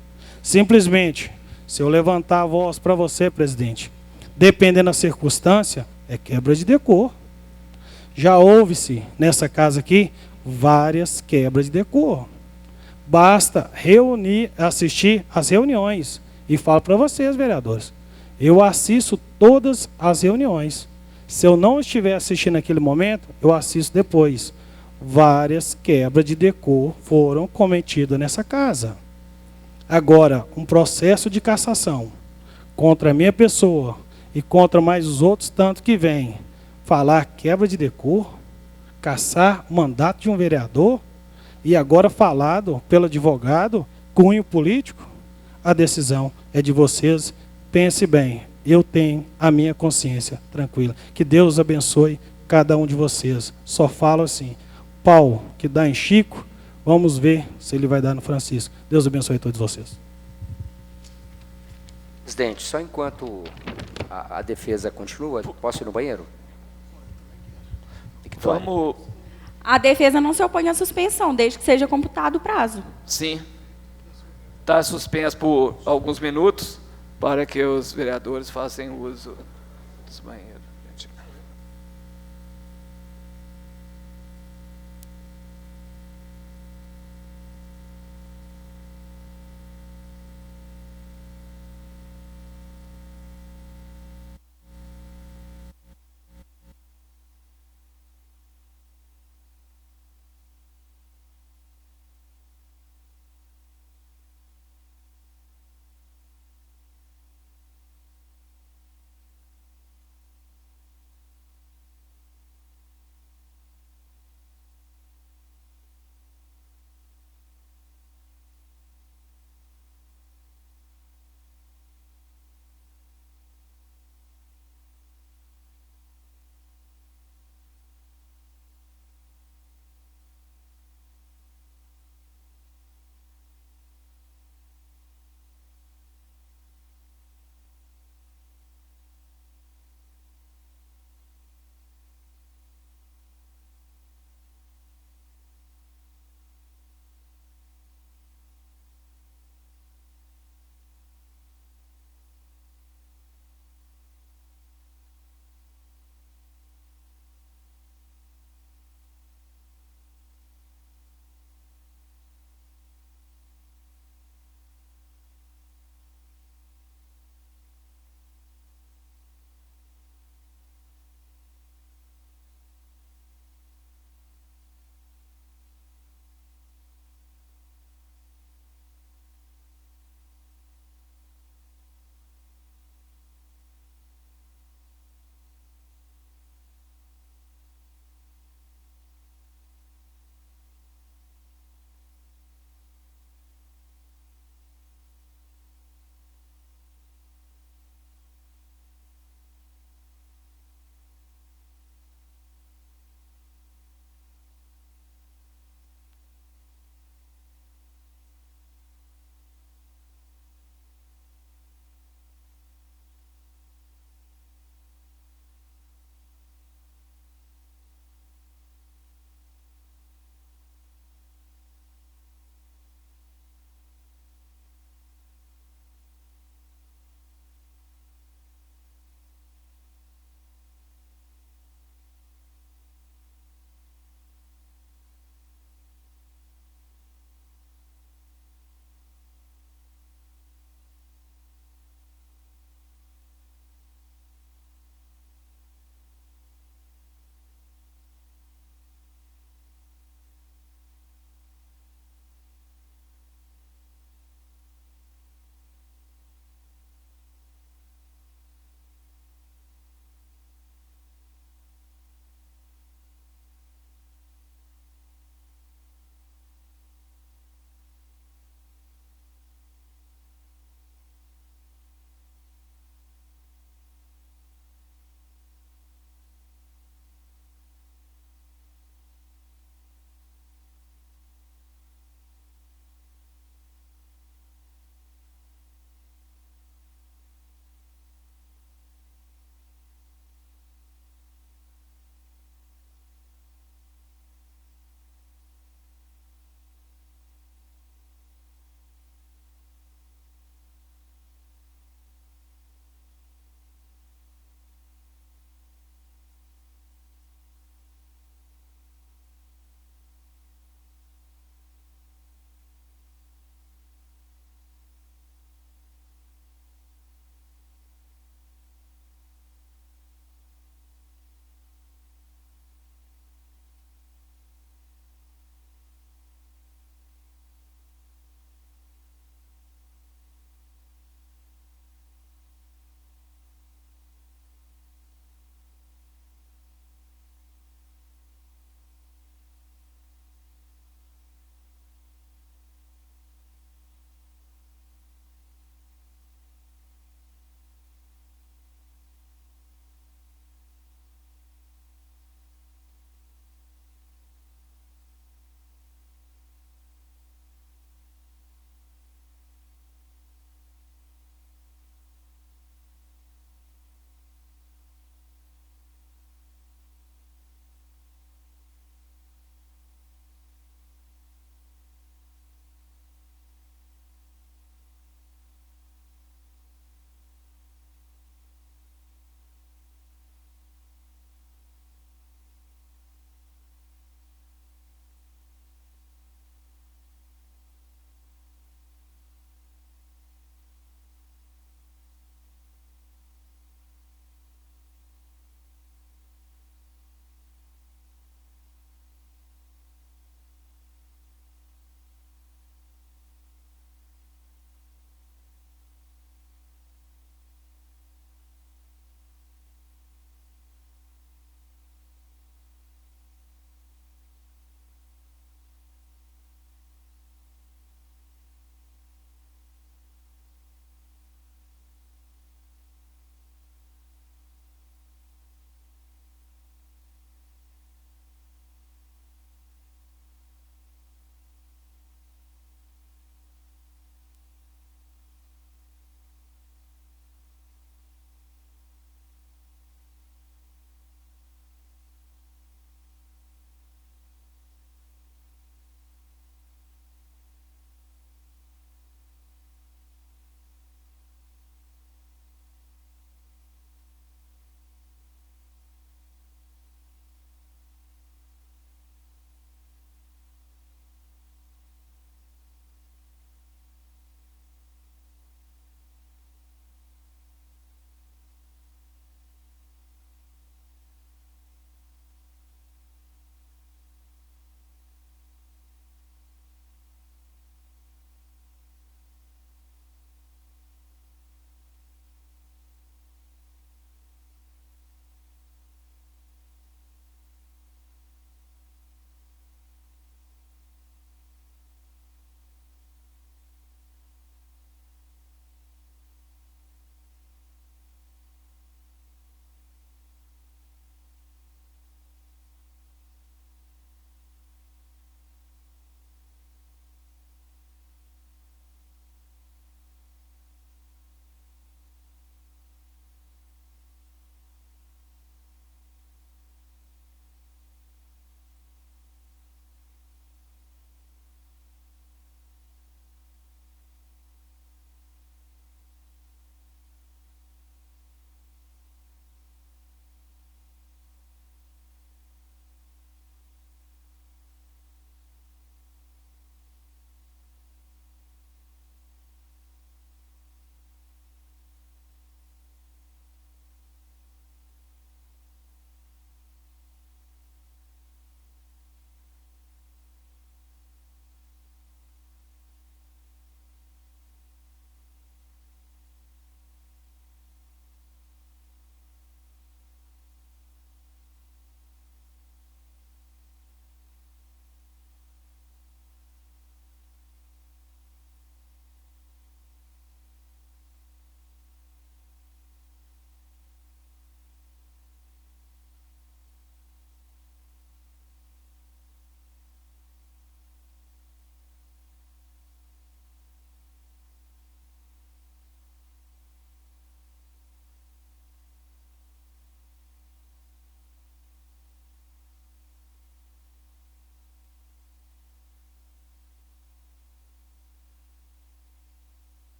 S5: Simplesmente, se eu levantar a voz para você, presidente, dependendo da circunstância, é quebra de decoro. Já houve-se, nessa casa aqui, várias quebras de decoro. Basta assistir às reuniões. E falo para vocês, vereadores, eu assisto todas as reuniões. Se eu não estiver assistindo naquele momento, eu assisto depois. Várias quebras de decoro foram cometidas nessa casa. Agora, um processo de cassação contra a minha pessoa e contra mais os outros tanto que vêm falar quebra de decoro, cassar o mandato de um vereador e agora falado pelo advogado, cunho político, a decisão é de vocês. Pense bem, eu tenho a minha consciência tranquila. Que Deus abençoe cada um de vocês. Só falo assim, pau que dá em Chico, vamos ver se ele vai dar no Francisco. Deus abençoe todos vocês.
S3: Presidente, só enquanto a defesa continua, posso ir no banheiro?
S1: Vamos.
S6: A defesa não se opõe à suspensão, desde que seja computado o prazo.
S1: Sim. Está suspenso por alguns minutos para que os vereadores façam uso dos banheiros.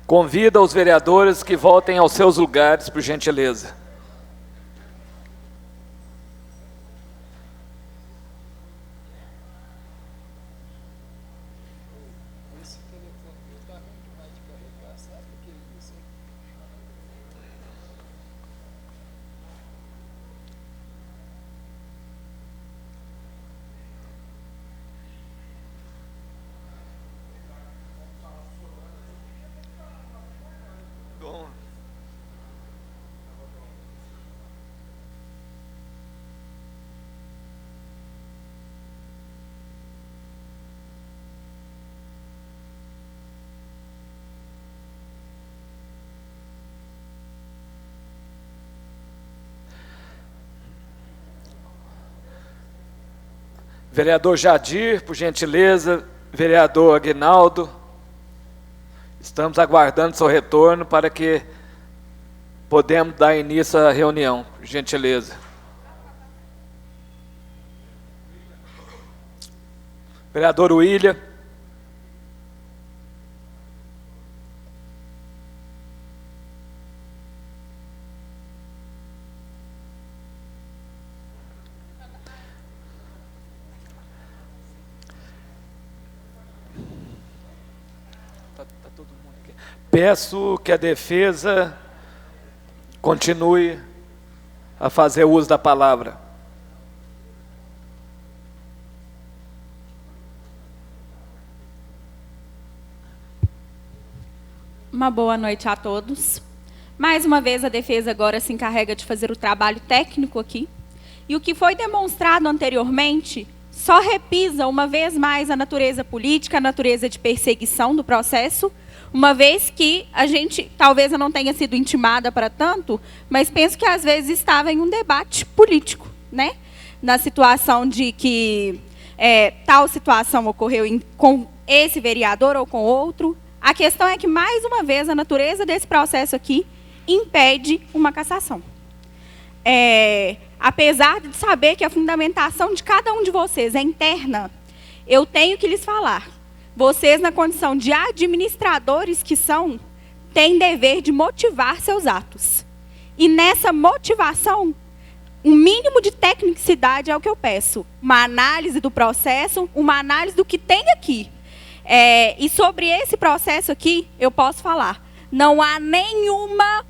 S1: Convido os vereadores que voltem aos seus lugares, por gentileza. Vereador Jadir, por gentileza, vereador Aguinaldo, estamos aguardando seu retorno para que podemos dar início à reunião, por gentileza. Vereador William. Peço que a defesa continue a fazer uso da palavra.
S6: Uma boa noite a todos. Mais uma vez, a defesa agora se encarrega de fazer o trabalho técnico aqui. E o que foi demonstrado anteriormente só repisa uma vez mais a natureza política, a natureza de perseguição do processo, uma vez que a gente, talvez eu não tenha sido intimada para tanto, mas penso que às vezes estava em um debate político, né? Na situação de que tal situação ocorreu com esse vereador ou com outro. A questão é que, mais uma vez, a natureza desse processo aqui impede uma cassação. Apesar de saber que a fundamentação de cada um de vocês é interna, eu tenho que lhes falar. Vocês, na condição de administradores que são, têm dever de motivar seus atos. E nessa motivação, um mínimo de tecnicidade é o que eu peço. Uma análise do processo, uma análise do que tem aqui. E sobre esse processo aqui, eu posso falar. Não há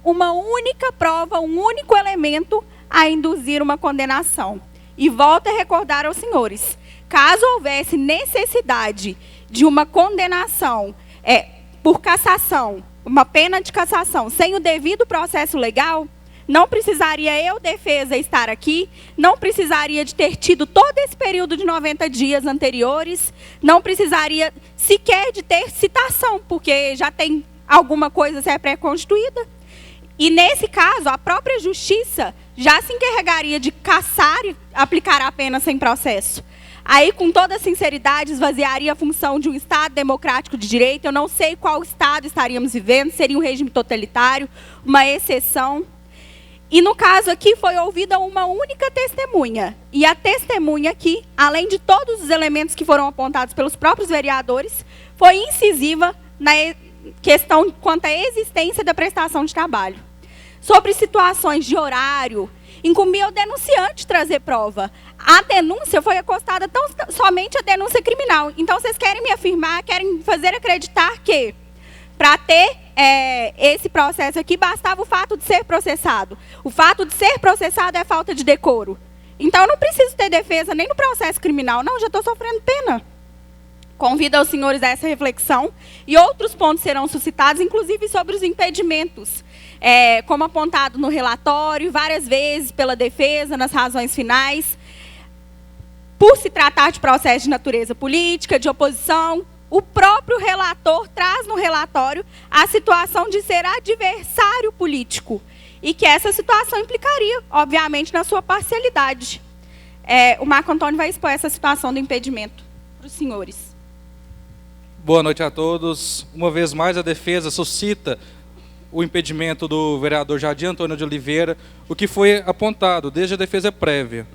S6: uma única prova, um único elemento a induzir uma condenação. E volto a recordar aos senhores, caso houvesse necessidade de uma condenação por cassação, uma pena de cassação, sem o devido processo legal, não precisaria eu, defesa, estar aqui, não precisaria de ter tido todo esse período de 90 dias anteriores, não precisaria sequer de ter citação, porque já tem alguma coisa se é pré-constituída. E, nesse caso, a própria justiça já se encarregaria de cassar e aplicar a pena sem processo. Aí, com toda sinceridade, esvaziaria a função de um Estado democrático de direito. Eu não sei qual Estado estaríamos vivendo, seria um regime totalitário, uma exceção. E, no caso aqui, foi ouvida uma única testemunha. E a testemunha aqui, além de todos os elementos que foram apontados pelos próprios vereadores, foi incisiva na questão quanto à existência da prestação de trabalho. Sobre situações de horário, incumbia o denunciante trazer prova. A denúncia foi acostada somente à denúncia criminal. Então, vocês querem me afirmar, querem fazer acreditar que, para ter esse processo aqui, bastava o fato de ser processado. O fato de ser processado é falta de decoro. Então, eu não preciso ter defesa nem no processo criminal, não, já estou sofrendo pena. Convido aos senhores a essa reflexão. E outros pontos serão suscitados, inclusive sobre os impedimentos. Como apontado no relatório, várias vezes pela defesa, nas razões finais. Por se tratar de processo de natureza política, de oposição, o próprio relator traz no relatório a situação de ser adversário político. E que essa situação implicaria, obviamente, na sua parcialidade. O Marco Antônio vai expor essa situação do impedimento para os senhores.
S7: Boa noite a todos. Uma vez mais, a defesa suscita o impedimento do vereador Jadir Antônio de Oliveira, o que foi apontado desde a defesa prévia.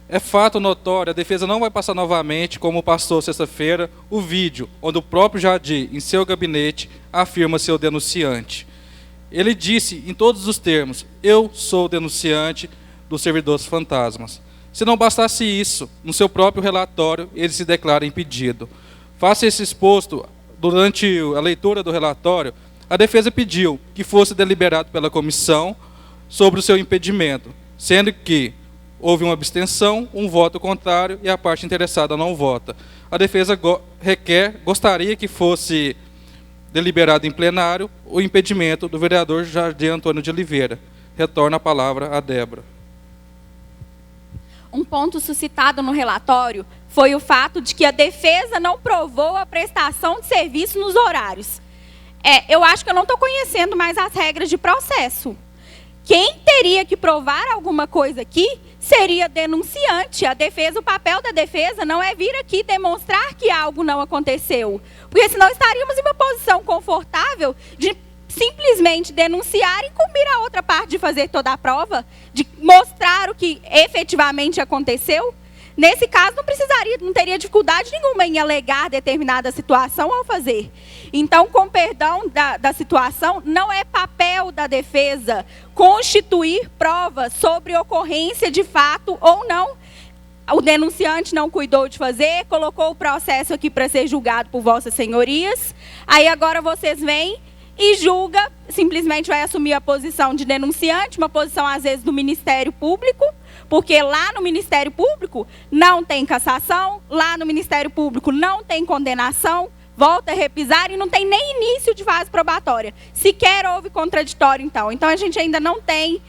S7: É fato notório, a defesa não vai passar novamente, como passou sexta-feira, o vídeo, onde o próprio Jardim, em seu gabinete, afirma ser o denunciante. Ele disse, em todos os termos, eu sou o denunciante dos servidores fantasmas. Se não bastasse isso, no seu próprio relatório, ele se declara impedido. Face esse exposto, durante a leitura do relatório, a defesa pediu que fosse deliberado pela comissão sobre o seu impedimento, sendo que houve uma abstenção, um voto contrário e a parte interessada não vota. A defesa gostaria que fosse deliberado em plenário o impedimento do vereador Jardim Antônio de Oliveira. Retorno a palavra a Débora.
S6: Um ponto suscitado no relatório foi o fato de que a defesa não provou a prestação de serviço nos horários. Eu acho que eu não estou conhecendo mais as regras de processo. Quem teria que provar alguma coisa aqui seria denunciante. A defesa, o papel da defesa não é vir aqui demonstrar que algo não aconteceu. Porque senão estaríamos em uma posição confortável de simplesmente denunciar e incumbir a outra parte de fazer toda a prova, de mostrar o que efetivamente aconteceu. Nesse caso, não teria dificuldade nenhuma em alegar determinada situação ao fazer. Então, com perdão da situação, não é papel da defesa constituir provas sobre ocorrência de fato ou não. O denunciante não cuidou de fazer, colocou o processo aqui para ser julgado por vossas senhorias. Aí agora vocês vêm e julga, simplesmente vai assumir a posição de denunciante, uma posição às vezes do Ministério Público, porque lá no Ministério Público não tem cassação, lá no Ministério Público não tem condenação, volta a repisar e não tem nem início de fase probatória. Sequer houve contraditório, então. Então, a gente ainda não tem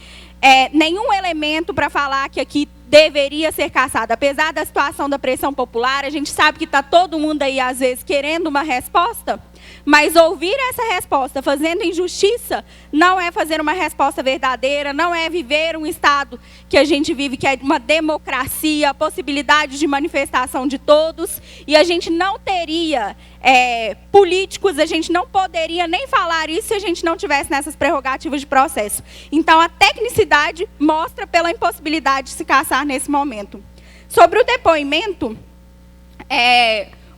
S6: nenhum elemento para falar que aqui deveria ser cassado. Apesar da situação da pressão popular, a gente sabe que está todo mundo aí, às vezes, querendo uma resposta, mas ouvir essa resposta fazendo injustiça não é fazer uma resposta verdadeira, não é viver um Estado que a gente vive, que é uma democracia, a possibilidade de manifestação de todos, e a gente não teria políticos, a gente não poderia nem falar isso se a gente não tivesse nessas prerrogativas de processo. Então, a tecnicidade mostra pela impossibilidade de se cassar nesse momento. Sobre o depoimento,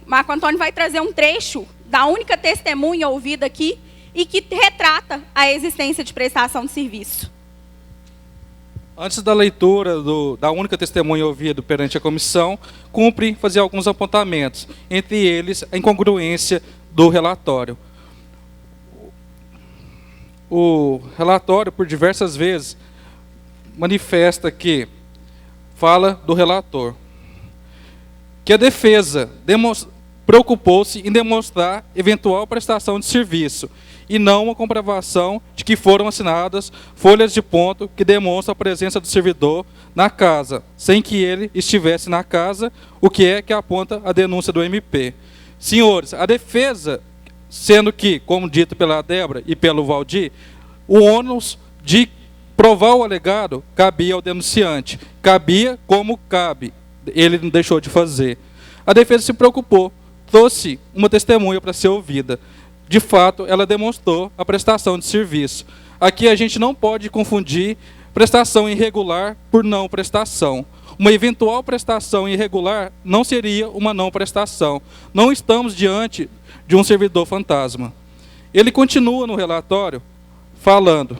S6: Marco Antônio vai trazer um trecho da única testemunha ouvida aqui e que retrata a existência de prestação de serviço.
S7: Antes da leitura da única testemunha ouvida perante a comissão, cumpre fazer alguns apontamentos, entre eles a incongruência do relatório. O relatório, por diversas vezes, manifesta que fala do relator, que a defesa preocupou-se em demonstrar eventual prestação de serviço e não uma comprovação de que foram assinadas folhas de ponto que demonstram a presença do servidor na casa, sem que ele estivesse na casa, o que é que aponta a denúncia do MP. Senhores, a defesa, sendo que, como dito pela Débora e pelo Valdir, o ônus de provar o alegado cabia ao denunciante. Cabia como cabe. Ele não deixou de fazer. A defesa se preocupou, trouxe uma testemunha para ser ouvida. De fato, ela demonstrou a prestação de serviço. Aqui a gente não pode confundir prestação irregular por não prestação. Uma eventual prestação irregular não seria uma não prestação. Não estamos diante de um servidor fantasma. Ele continua no relatório falando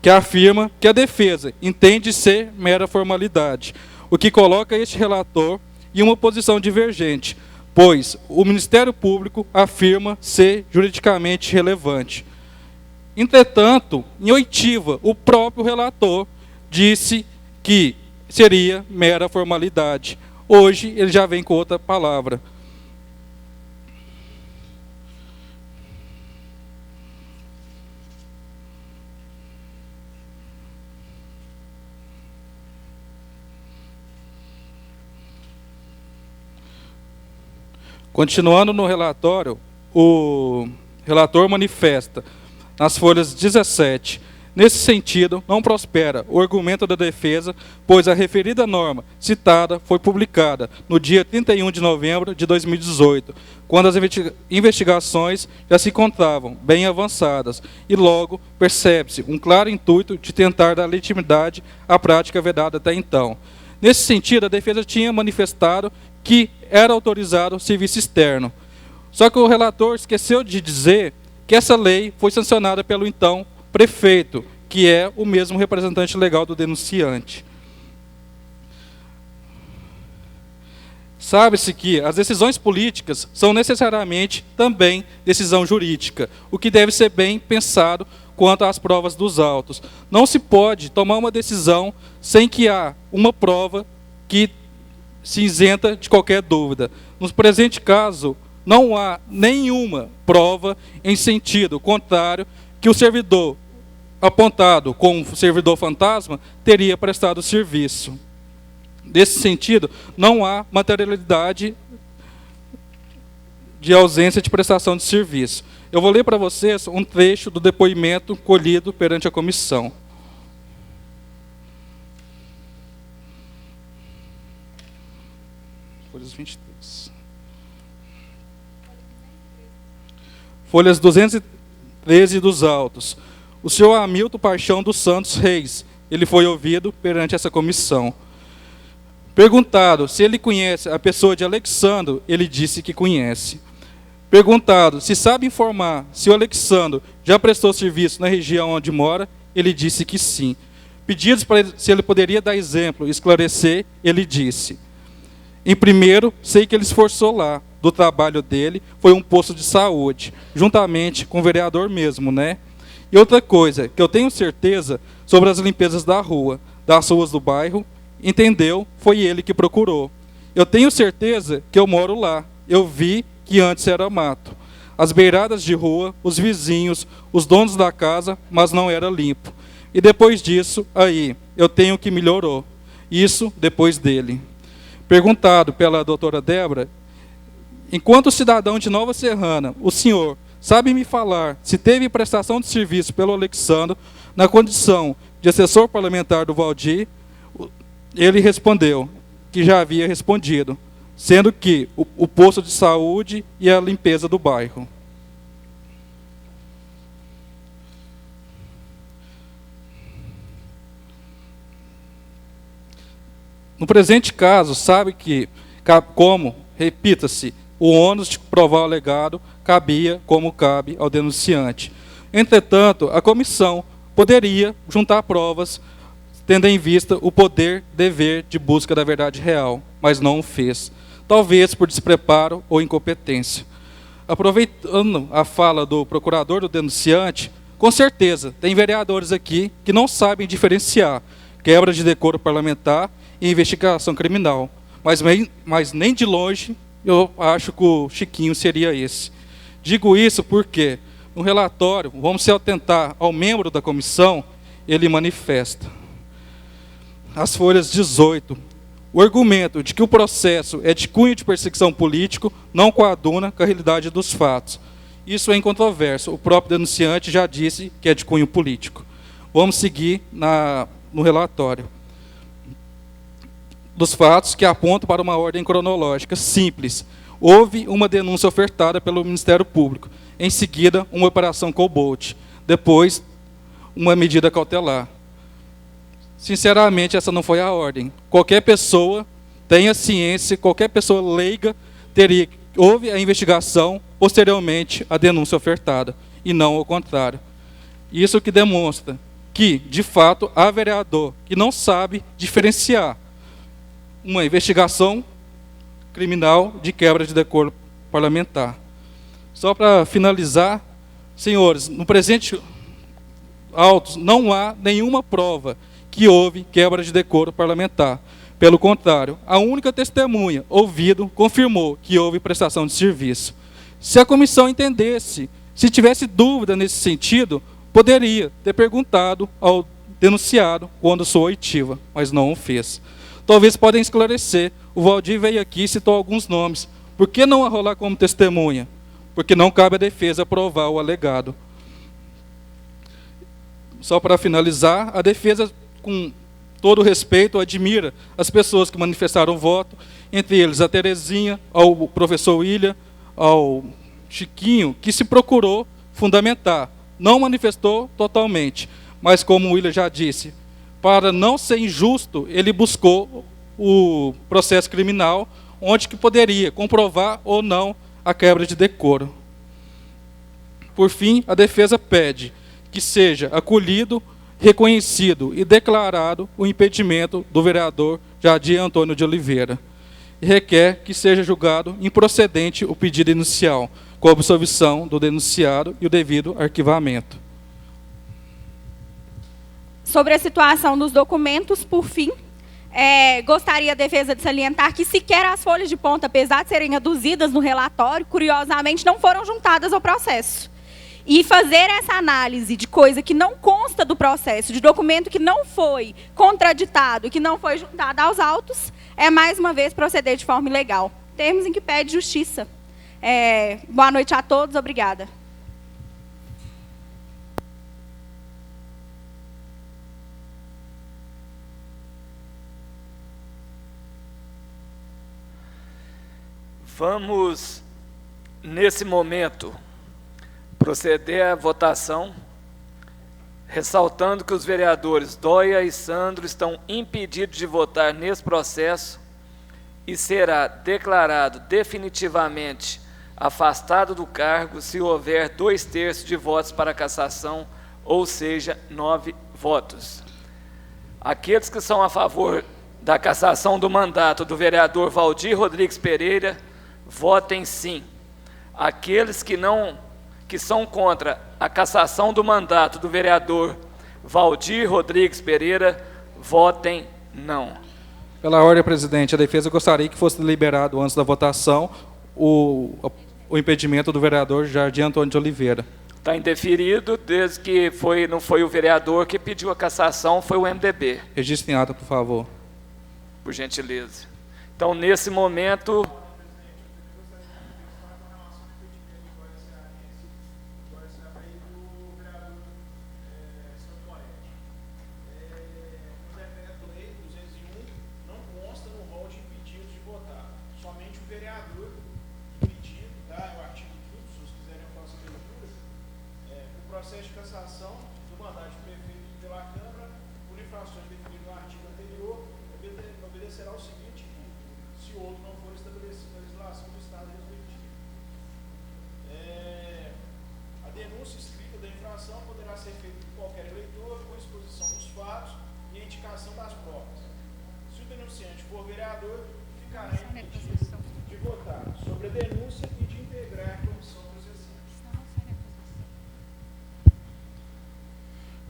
S7: que afirma que a defesa entende ser mera formalidade, o que coloca este relator em uma posição divergente, pois o Ministério Público afirma ser juridicamente relevante. Entretanto, em oitiva, o próprio relator disse que seria mera formalidade. Hoje, ele já vem com outra palavra. Continuando no relatório, o relator manifesta nas folhas 17. Nesse sentido, não prospera o argumento da defesa, pois a referida norma citada foi publicada no dia 31 de novembro de 2018, quando as investigações já se encontravam bem avançadas, e logo percebe-se um claro intuito de tentar dar legitimidade à prática vedada até então. Nesse sentido, a defesa tinha manifestado que era autorizado o serviço externo. Só que o relator esqueceu de dizer que essa lei foi sancionada pelo então prefeito, que é o mesmo representante legal do denunciante. Sabe-se que as decisões políticas são necessariamente também decisão jurídica, o que deve ser bem pensado quanto às provas dos autos. Não se pode tomar uma decisão sem que há uma prova que se isenta de qualquer dúvida. No presente caso, não há nenhuma prova em sentido contrário que o servidor apontado como servidor fantasma teria prestado serviço. Nesse sentido, não há materialidade de ausência de prestação de serviço. Eu vou ler para vocês um trecho do depoimento colhido perante a comissão. Folhas 23. Folhas 213 dos autos. O senhor Hamilton Paixão dos Santos Reis, ele foi ouvido perante essa comissão. Perguntado se ele conhece a pessoa de Alexandro, ele disse que conhece. Perguntado se sabe informar se o Alexandro já prestou serviço na região onde mora, ele disse que sim. Pedidos para ele, se ele poderia dar exemplo, esclarecer, ele disse: em primeiro, sei que ele esforçou lá, do trabalho dele, foi um posto de saúde, juntamente com o vereador mesmo, né? E outra coisa, que eu tenho certeza sobre as limpezas da rua, das ruas do bairro, entendeu? Foi ele que procurou. Eu tenho certeza que eu moro lá. Eu vi que antes era mato. As beiradas de rua, os vizinhos, os donos da casa, mas não era limpo. E depois disso, aí, eu tenho que melhorou. Isso depois dele. Perguntado pela doutora Débora, enquanto cidadão de Nova Serrana, o senhor sabe me falar se teve prestação de serviço pelo Alexandro na condição de assessor parlamentar do Valdir? Ele respondeu que já havia respondido, sendo que o posto de saúde e a limpeza do bairro. No presente caso, sabe que, como, repita-se, o ônus de provar o alegado cabia como cabe ao denunciante. Entretanto, a comissão poderia juntar provas tendo em vista o poder, dever de busca da verdade real, mas não o fez, talvez por despreparo ou incompetência. Aproveitando a fala do procurador do denunciante, com certeza, tem vereadores aqui que não sabem diferenciar quebra de decoro parlamentar e investigação criminal, mas nem de longe eu acho que o Chiquinho seria esse. Digo isso porque, no relatório, vamos se atentar ao membro da comissão, ele manifesta. As folhas 18. O argumento de que o processo é de cunho de perseguição político não coaduna com a realidade dos fatos. Isso é incontroverso. O próprio denunciante já disse que é de cunho político. Vamos seguir no relatório. Dos fatos que apontam para uma ordem cronológica simples. Houve uma denúncia ofertada pelo Ministério Público. Em seguida, uma operação Cobalt. Depois, uma medida cautelar. Sinceramente, essa não foi a ordem. Qualquer pessoa tenha ciência, qualquer pessoa leiga, houve a investigação, posteriormente a denúncia ofertada, e não o contrário. Isso que demonstra que, de fato, há vereador que não sabe diferenciar uma investigação criminal de quebra de decoro parlamentar. Só para finalizar, senhores, no presente autos não há nenhuma prova que houve quebra de decoro parlamentar. Pelo contrário, a única testemunha ouvido confirmou que houve prestação de serviço. Se a comissão entendesse, se tivesse dúvida nesse sentido, poderia ter perguntado ao denunciado quando sua oitiva, mas não o fez. Talvez podem esclarecer. O Valdir veio aqui e citou alguns nomes. Por que não arrolar como testemunha? Porque não cabe à defesa provar o alegado. Só para finalizar, a defesa, com todo respeito, admira as pessoas que manifestaram voto, entre eles a Terezinha, ao professor William, ao Chiquinho, que se procurou fundamentar. Não manifestou totalmente, mas como o William já disse, para não ser injusto, ele buscou o processo criminal, onde que poderia comprovar ou não a quebra de decoro. Por fim, a defesa pede que seja acolhido, reconhecido e declarado o impedimento do vereador Jardim Antônio de Oliveira e requer que seja julgado improcedente o pedido inicial, com a absolvição do denunciado e o devido arquivamento.
S6: Sobre a situação dos documentos, por fim, gostaria a defesa de salientar que sequer as folhas de ponta, apesar de serem reduzidas no relatório, curiosamente não foram juntadas ao processo. E fazer essa análise de coisa que não consta do processo, de documento que não foi contraditado e que não foi juntado aos autos, é mais uma vez proceder de forma ilegal. Termos em que pede justiça. Boa noite a todos, obrigada.
S1: Vamos, nesse momento, proceder à votação, ressaltando que os vereadores Dóia e Sandro estão impedidos de votar nesse processo e será declarado definitivamente afastado do cargo se houver 2/3 de votos para cassação, ou seja, 9 votos. Aqueles que são a favor da cassação do mandato do vereador Valdir Rodrigues Pereira, votem sim. Aqueles que são contra a cassação do mandato do vereador Valdir Rodrigues Pereira, votem não.
S7: Pela ordem, presidente, a defesa gostaria que fosse liberado antes da votação o impedimento do vereador Jardim Antônio de Oliveira.
S1: Está indeferido, desde que não foi o vereador que pediu a cassação, foi o MDB.
S7: Registre em ata, por favor.
S1: Por gentileza. Então, nesse momento...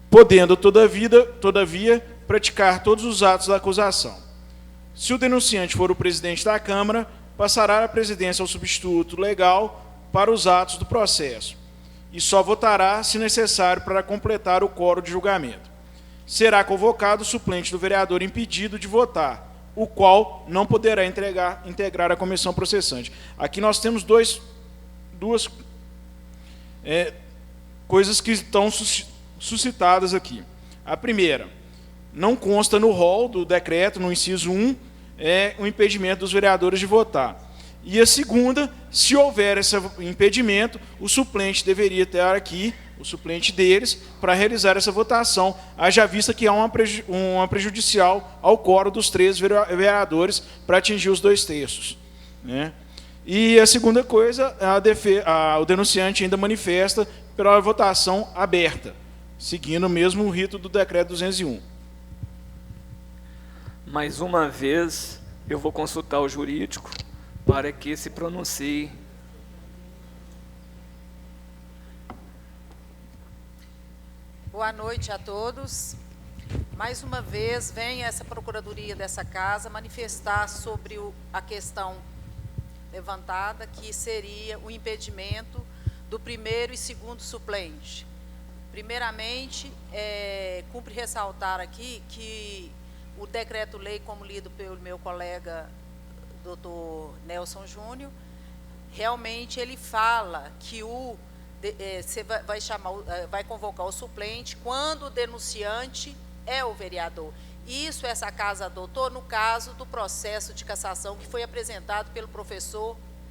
S8: podendo, todavia, praticar todos os atos da acusação. Se o denunciante for o presidente da Câmara, passará a presidência ao substituto legal para os atos do processo e só votará se necessário para completar o quórum de julgamento. Será convocado o suplente do vereador impedido de votar, o qual não poderá integrar a comissão processante. Aqui nós temos duas coisas que estão suscitadas aqui. A primeira, não consta no rol do decreto, no inciso 1, o impedimento dos vereadores de votar. E a segunda, se houver esse impedimento, o suplente deveria ter aqui, o suplente deles, para realizar essa votação, haja vista que há uma prejudicial ao quórum dos 13 vereadores para atingir os 2/3. Né? E a segunda coisa, o denunciante ainda manifesta pela votação aberta, seguindo mesmo o rito do decreto 201.
S1: Mais uma vez, eu vou consultar o jurídico para que se pronuncie.
S9: Boa noite a todos. Mais uma vez, vem essa Procuradoria dessa Casa manifestar sobre a questão levantada, que seria o impedimento do primeiro e segundo suplente. Primeiramente, cumpre ressaltar aqui que o decreto-lei, como lido pelo meu colega Dr. Nelson Júnior, realmente ele fala que você vai convocar o suplente quando o denunciante é o vereador. Isso essa casa adotou no caso do processo de cassação que foi apresentado pelo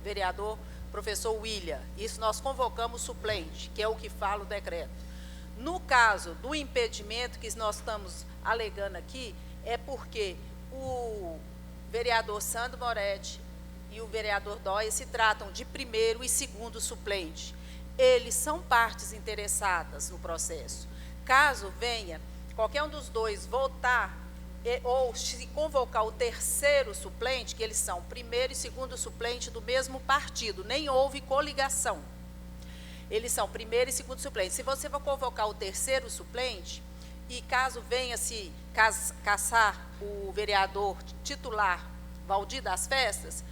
S9: vereador professor William. Isso nós convocamos o suplente, que é o que fala o decreto. No caso do impedimento que nós estamos alegando aqui, é porque vereador Sandro Moretti e o vereador Dóia se tratam de primeiro e segundo suplente. Eles são partes interessadas no processo. Caso venha qualquer um dos dois votar ou se convocar o terceiro suplente, que eles são primeiro e segundo suplente do mesmo partido, nem houve coligação. Eles são primeiro e segundo suplente. Se você for convocar o terceiro suplente, e caso venha se caçar o vereador titular Valdir das Festas,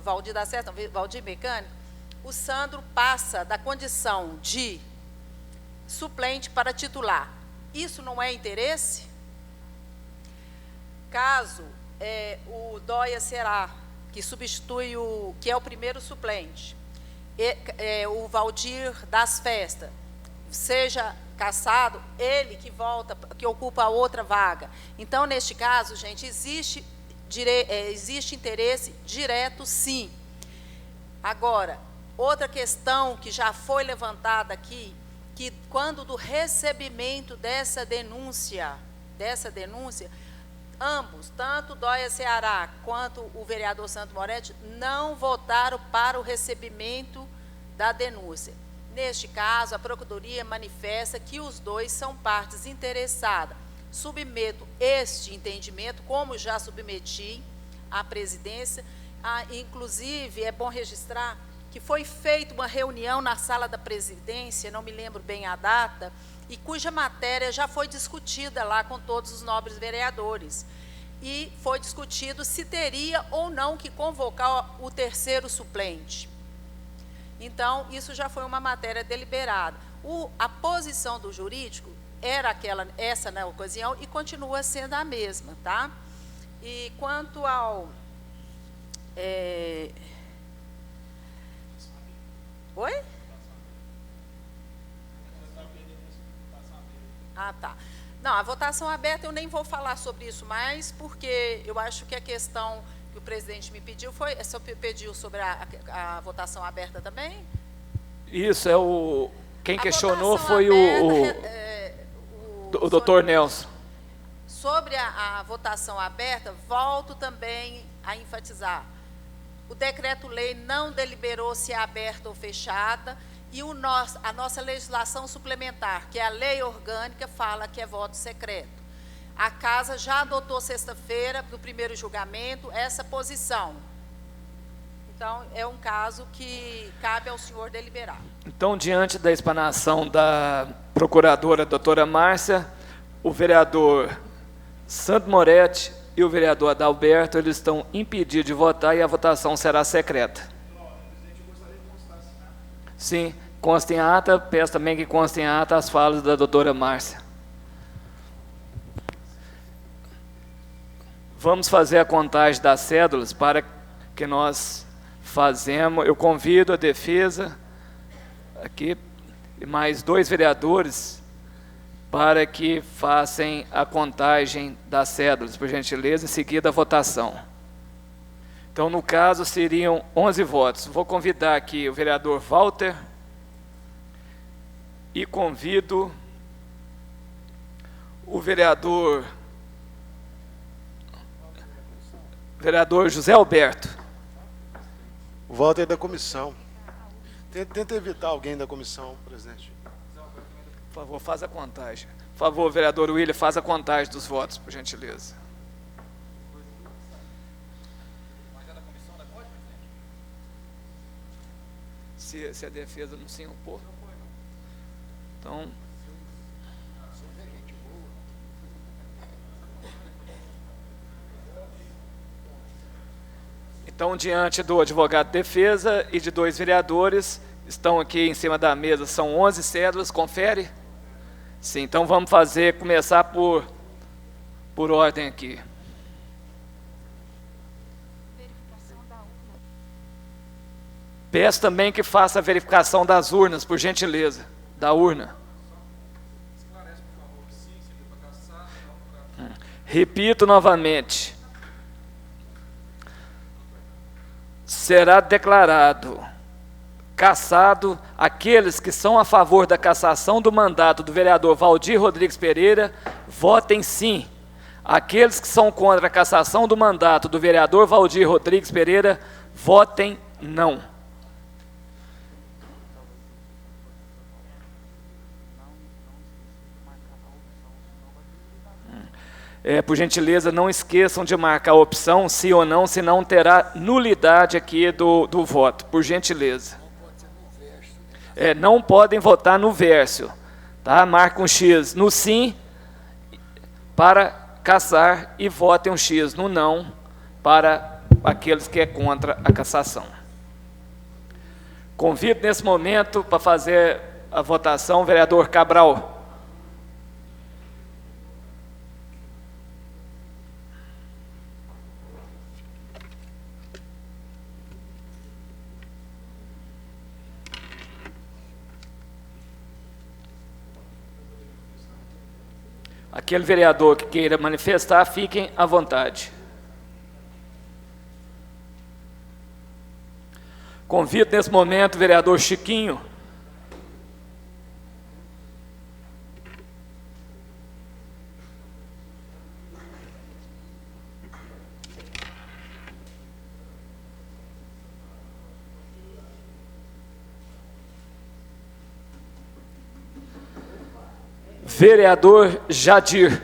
S9: Valdir das Festas, não, Valdir Mecânico, o Sandro passa da condição de suplente para titular. Isso não é interesse? Caso o Dóia será, que substitui que é o primeiro suplente, o Valdir das Festas, seja cassado, ele que volta, que ocupa a outra vaga. Então, neste caso, gente, existe interesse direto, sim. Agora, outra questão que já foi levantada aqui, que quando do recebimento dessa denúncia, ambos, tanto Dóia Ceará quanto o vereador Sandro Moretti, não votaram para o recebimento da denúncia. Neste caso, a Procuradoria manifesta que os dois são partes interessadas. Submeto este entendimento, como já submeti à presidência. Inclusive, é bom registrar que foi feita uma reunião na sala da presidência, não me lembro bem a data, e cuja matéria já foi discutida lá com todos os nobres vereadores. E foi discutido se teria ou não que convocar o terceiro suplente. Então, isso já foi uma matéria deliberada. A posição do jurídico era essa na ocasião e continua sendo a mesma, tá? E quanto ao... Oi? Ah, tá. Não, a votação aberta eu nem vou falar sobre isso mais, porque eu acho que a questão que o presidente me pediu pediu sobre a votação aberta também?
S1: Isso, quem questionou foi o doutor Nelson.
S9: Sobre a votação aberta, volto também a enfatizar. O decreto-lei não deliberou se é aberta ou fechada, e a nossa legislação suplementar, que é a lei orgânica, fala que é voto secreto. A Casa já adotou sexta-feira, no primeiro julgamento, essa posição. Então, é um caso que cabe ao senhor deliberar.
S1: Então, diante da explanação da procuradora doutora Márcia, o vereador Sandro Moretti e o vereador Adalberto, eles estão impedidos de votar e a votação será secreta. Sim, consta em ata, peço também que consta em ata as falas da doutora Márcia. Vamos fazer a contagem das cédulas para que nós fazemos. Eu convido a defesa aqui e mais 2 vereadores para que façam a contagem das cédulas, por gentileza, em seguida a votação. Então, no caso, seriam 11 votos. Vou convidar aqui o vereador Walter e convido o vereador José Alberto.
S4: O Walter é da comissão. Tenta evitar alguém da comissão, presidente.
S1: Por favor, faz a contagem. Por favor, vereador William, faz a contagem dos votos, por gentileza. Se a defesa não se opor. Então... Então, diante do advogado de defesa e de 2 vereadores, estão aqui em cima da mesa, são 11 cédulas, confere? Sim, então vamos começar por ordem aqui. Peço também que faça a verificação das urnas, por gentileza, da urna. Repito novamente. Será declarado cassado aqueles que são a favor da cassação do mandato do vereador Valdir Rodrigues Pereira, votem sim. Aqueles que são contra a cassação do mandato do vereador Valdir Rodrigues Pereira, votem não. Por gentileza, não esqueçam de marcar a opção sim ou não, senão terá nulidade aqui do voto, por gentileza. Não podem votar no verso, tá? Marca um X no sim para cassar e votem um X no não para aqueles que é contra a cassação. Convido nesse momento para fazer a votação o vereador Cabral. Aquele vereador que queira manifestar, fiquem à vontade. Convido nesse momento o vereador Chiquinho. Vereador Jadir.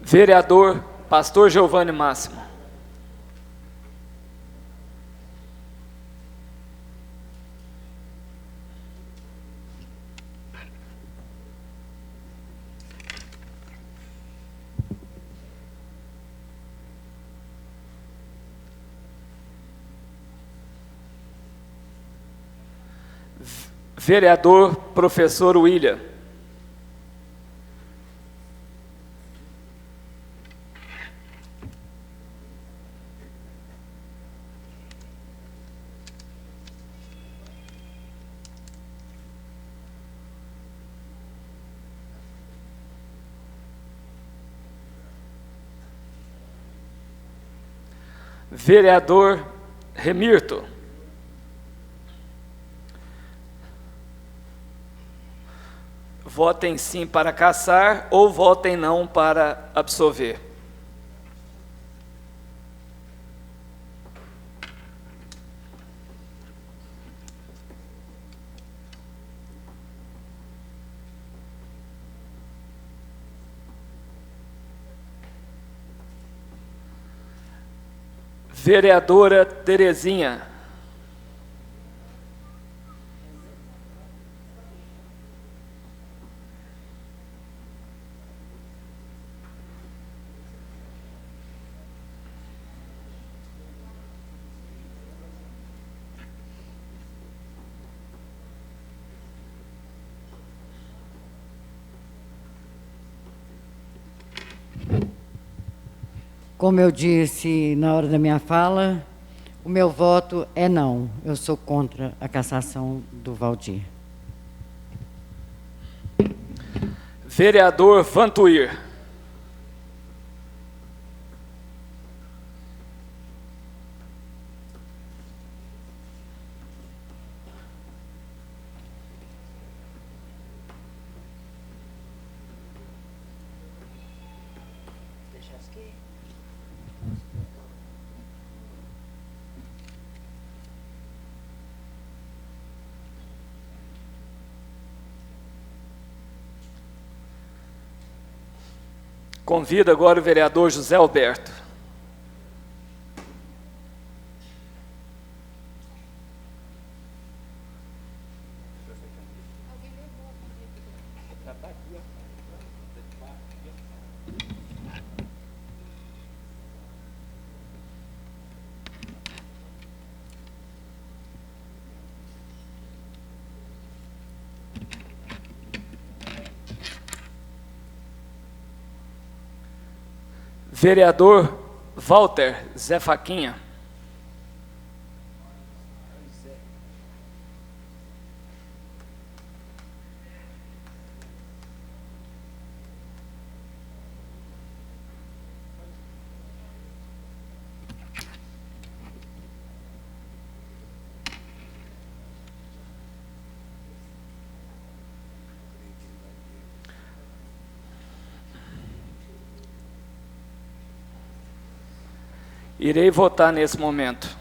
S1: Vereador Pastor Giovanni Máximo. Vereador Professor William. Vereador Remirto. Votem sim para cassar ou votem não para absolver. Vereadora Terezinha.
S2: Como eu disse na hora da minha fala, o meu voto é não. Eu sou contra a cassação do Valdir.
S1: Vereador Vantuir. Convido agora o vereador José Alberto. Vereador Walter Zé Faquinha. Irei votar nesse momento.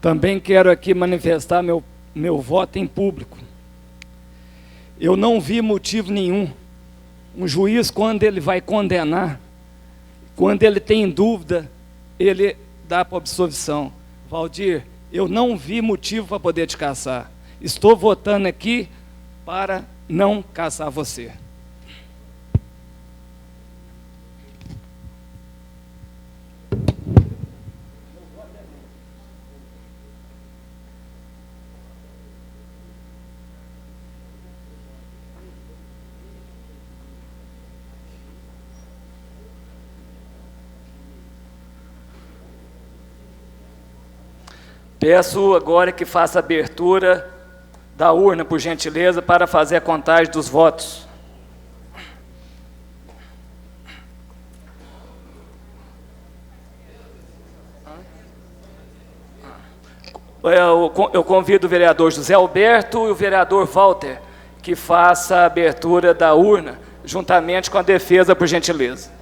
S1: Também quero aqui manifestar meu voto em público. Eu não vi motivo nenhum. Um juiz, quando ele vai condenar, quando ele tem dúvida, ele dá para absolvição. Valdir, eu não vi motivo para poder te caçar. Estou votando aqui para não caçar você. Peço agora que faça a abertura da urna, por gentileza, para fazer a contagem dos votos. Eu convido o vereador José Alberto e o vereador Walter que faça a abertura da urna, juntamente com a defesa, por gentileza.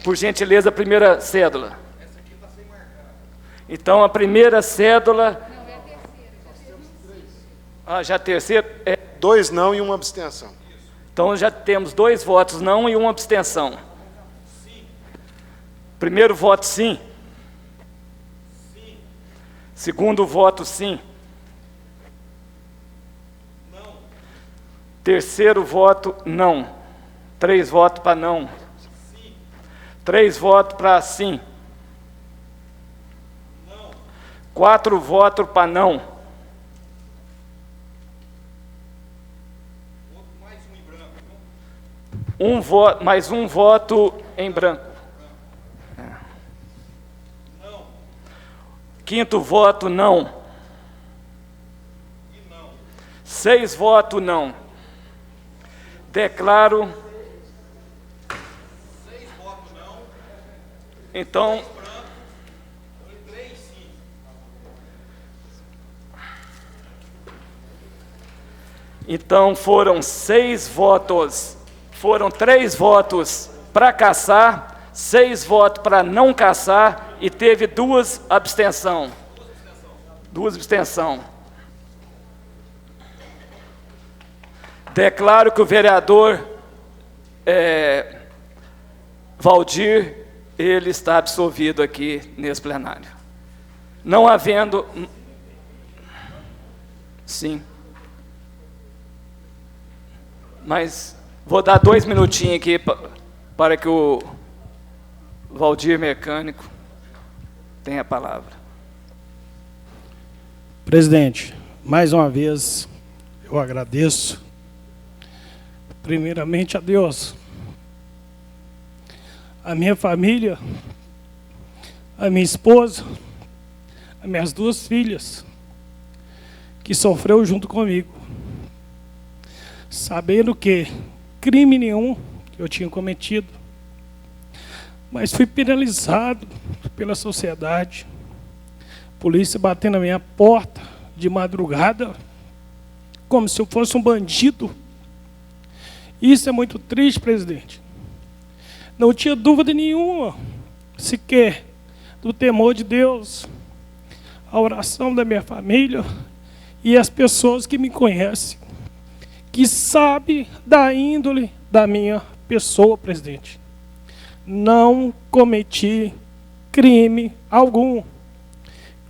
S1: Por gentileza, a primeira cédula. Essa aqui está sem marcar. Então, a primeira cédula... Não, é a terceira. Já a terceira? É...
S4: 2 não e 1 abstenção.
S1: Então, já temos 2 votos não e 1 abstenção. Sim. Primeiro voto, sim. Sim. Segundo voto, sim. Não. Terceiro voto, não. 3 votos para não. 3 votos para sim. Não. 4 votos para não. Mais um em branco. Mais um voto em branco. Não. 5º voto, não. E não. 6 votos, não. Declaro... Então, foram 6 votos, foram 3 votos para caçar, 6 votos para não caçar e teve 2 abstenções. 2 abstenções. Declaro que o vereador Valdir, ele está absolvido aqui nesse plenário. Não havendo... Sim. Mas vou dar 2 minutinhos aqui para que o Valdir Mecânico tenha a palavra.
S5: Presidente, mais uma vez, eu agradeço, primeiramente a Deus, a minha família, a minha esposa, as minhas 2 filhas, que sofreu junto comigo, sabendo que crime nenhum eu tinha cometido, mas fui penalizado pela sociedade, polícia batendo na minha porta de madrugada, como se eu fosse um bandido. Isso é muito triste, presidente. não tinha dúvida nenhuma, sequer, do temor de Deus, a oração da minha família e as pessoas que me conhecem, que sabem da índole da minha pessoa, presidente. Não cometi crime algum.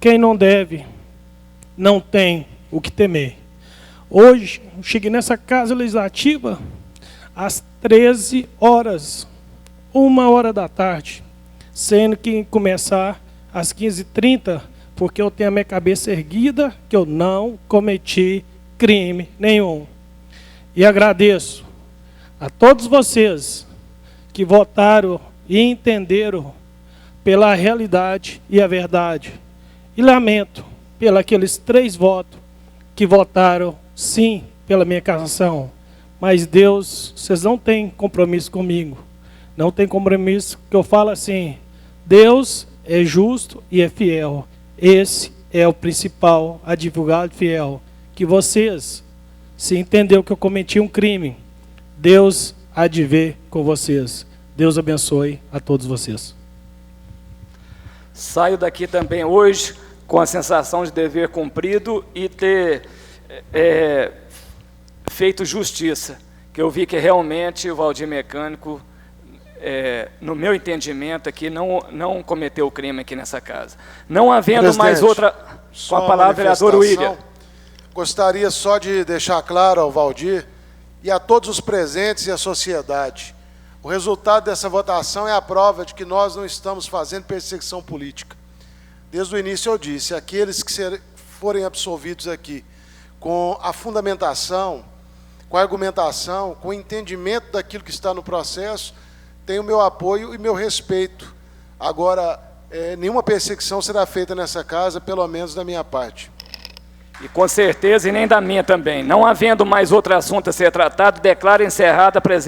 S5: Quem não deve, não tem o que temer. Hoje, cheguei nessa casa legislativa às 13 horas, 1h da tarde, sendo que começar às 15h30, porque eu tenho a minha cabeça erguida, que eu não cometi crime nenhum. E agradeço a todos vocês que votaram e entenderam pela realidade e a verdade. E lamento pelos 3 votos que votaram sim pela minha cassação. Mas Deus, vocês não têm compromisso comigo. Não tem compromisso, que eu falo assim, Deus é justo e é fiel. Esse é o principal advogado fiel. Que vocês, se entendeu que eu cometi um crime, Deus há de ver com vocês. Deus abençoe a todos vocês.
S1: Saio daqui também hoje com a sensação de dever cumprido e ter feito justiça, que eu vi que realmente o Valdir Mecânico, no meu entendimento aqui, não cometeu crime aqui nessa casa. Não havendo
S4: Presidente,
S1: mais outra... Com a palavra, vereador William.
S4: Gostaria só de deixar claro ao Valdir e a todos os presentes e à sociedade, o resultado dessa votação é a prova de que nós não estamos fazendo perseguição política. Desde o início eu disse, aqueles que forem absolvidos aqui com a fundamentação, com a argumentação, com o entendimento daquilo que está no processo, têm o meu apoio e meu respeito. Agora, nenhuma perseguição será feita nessa casa, pelo menos da minha parte.
S1: E com certeza, e nem da minha também. Não havendo mais outro assunto a ser tratado, declaro encerrada a presença.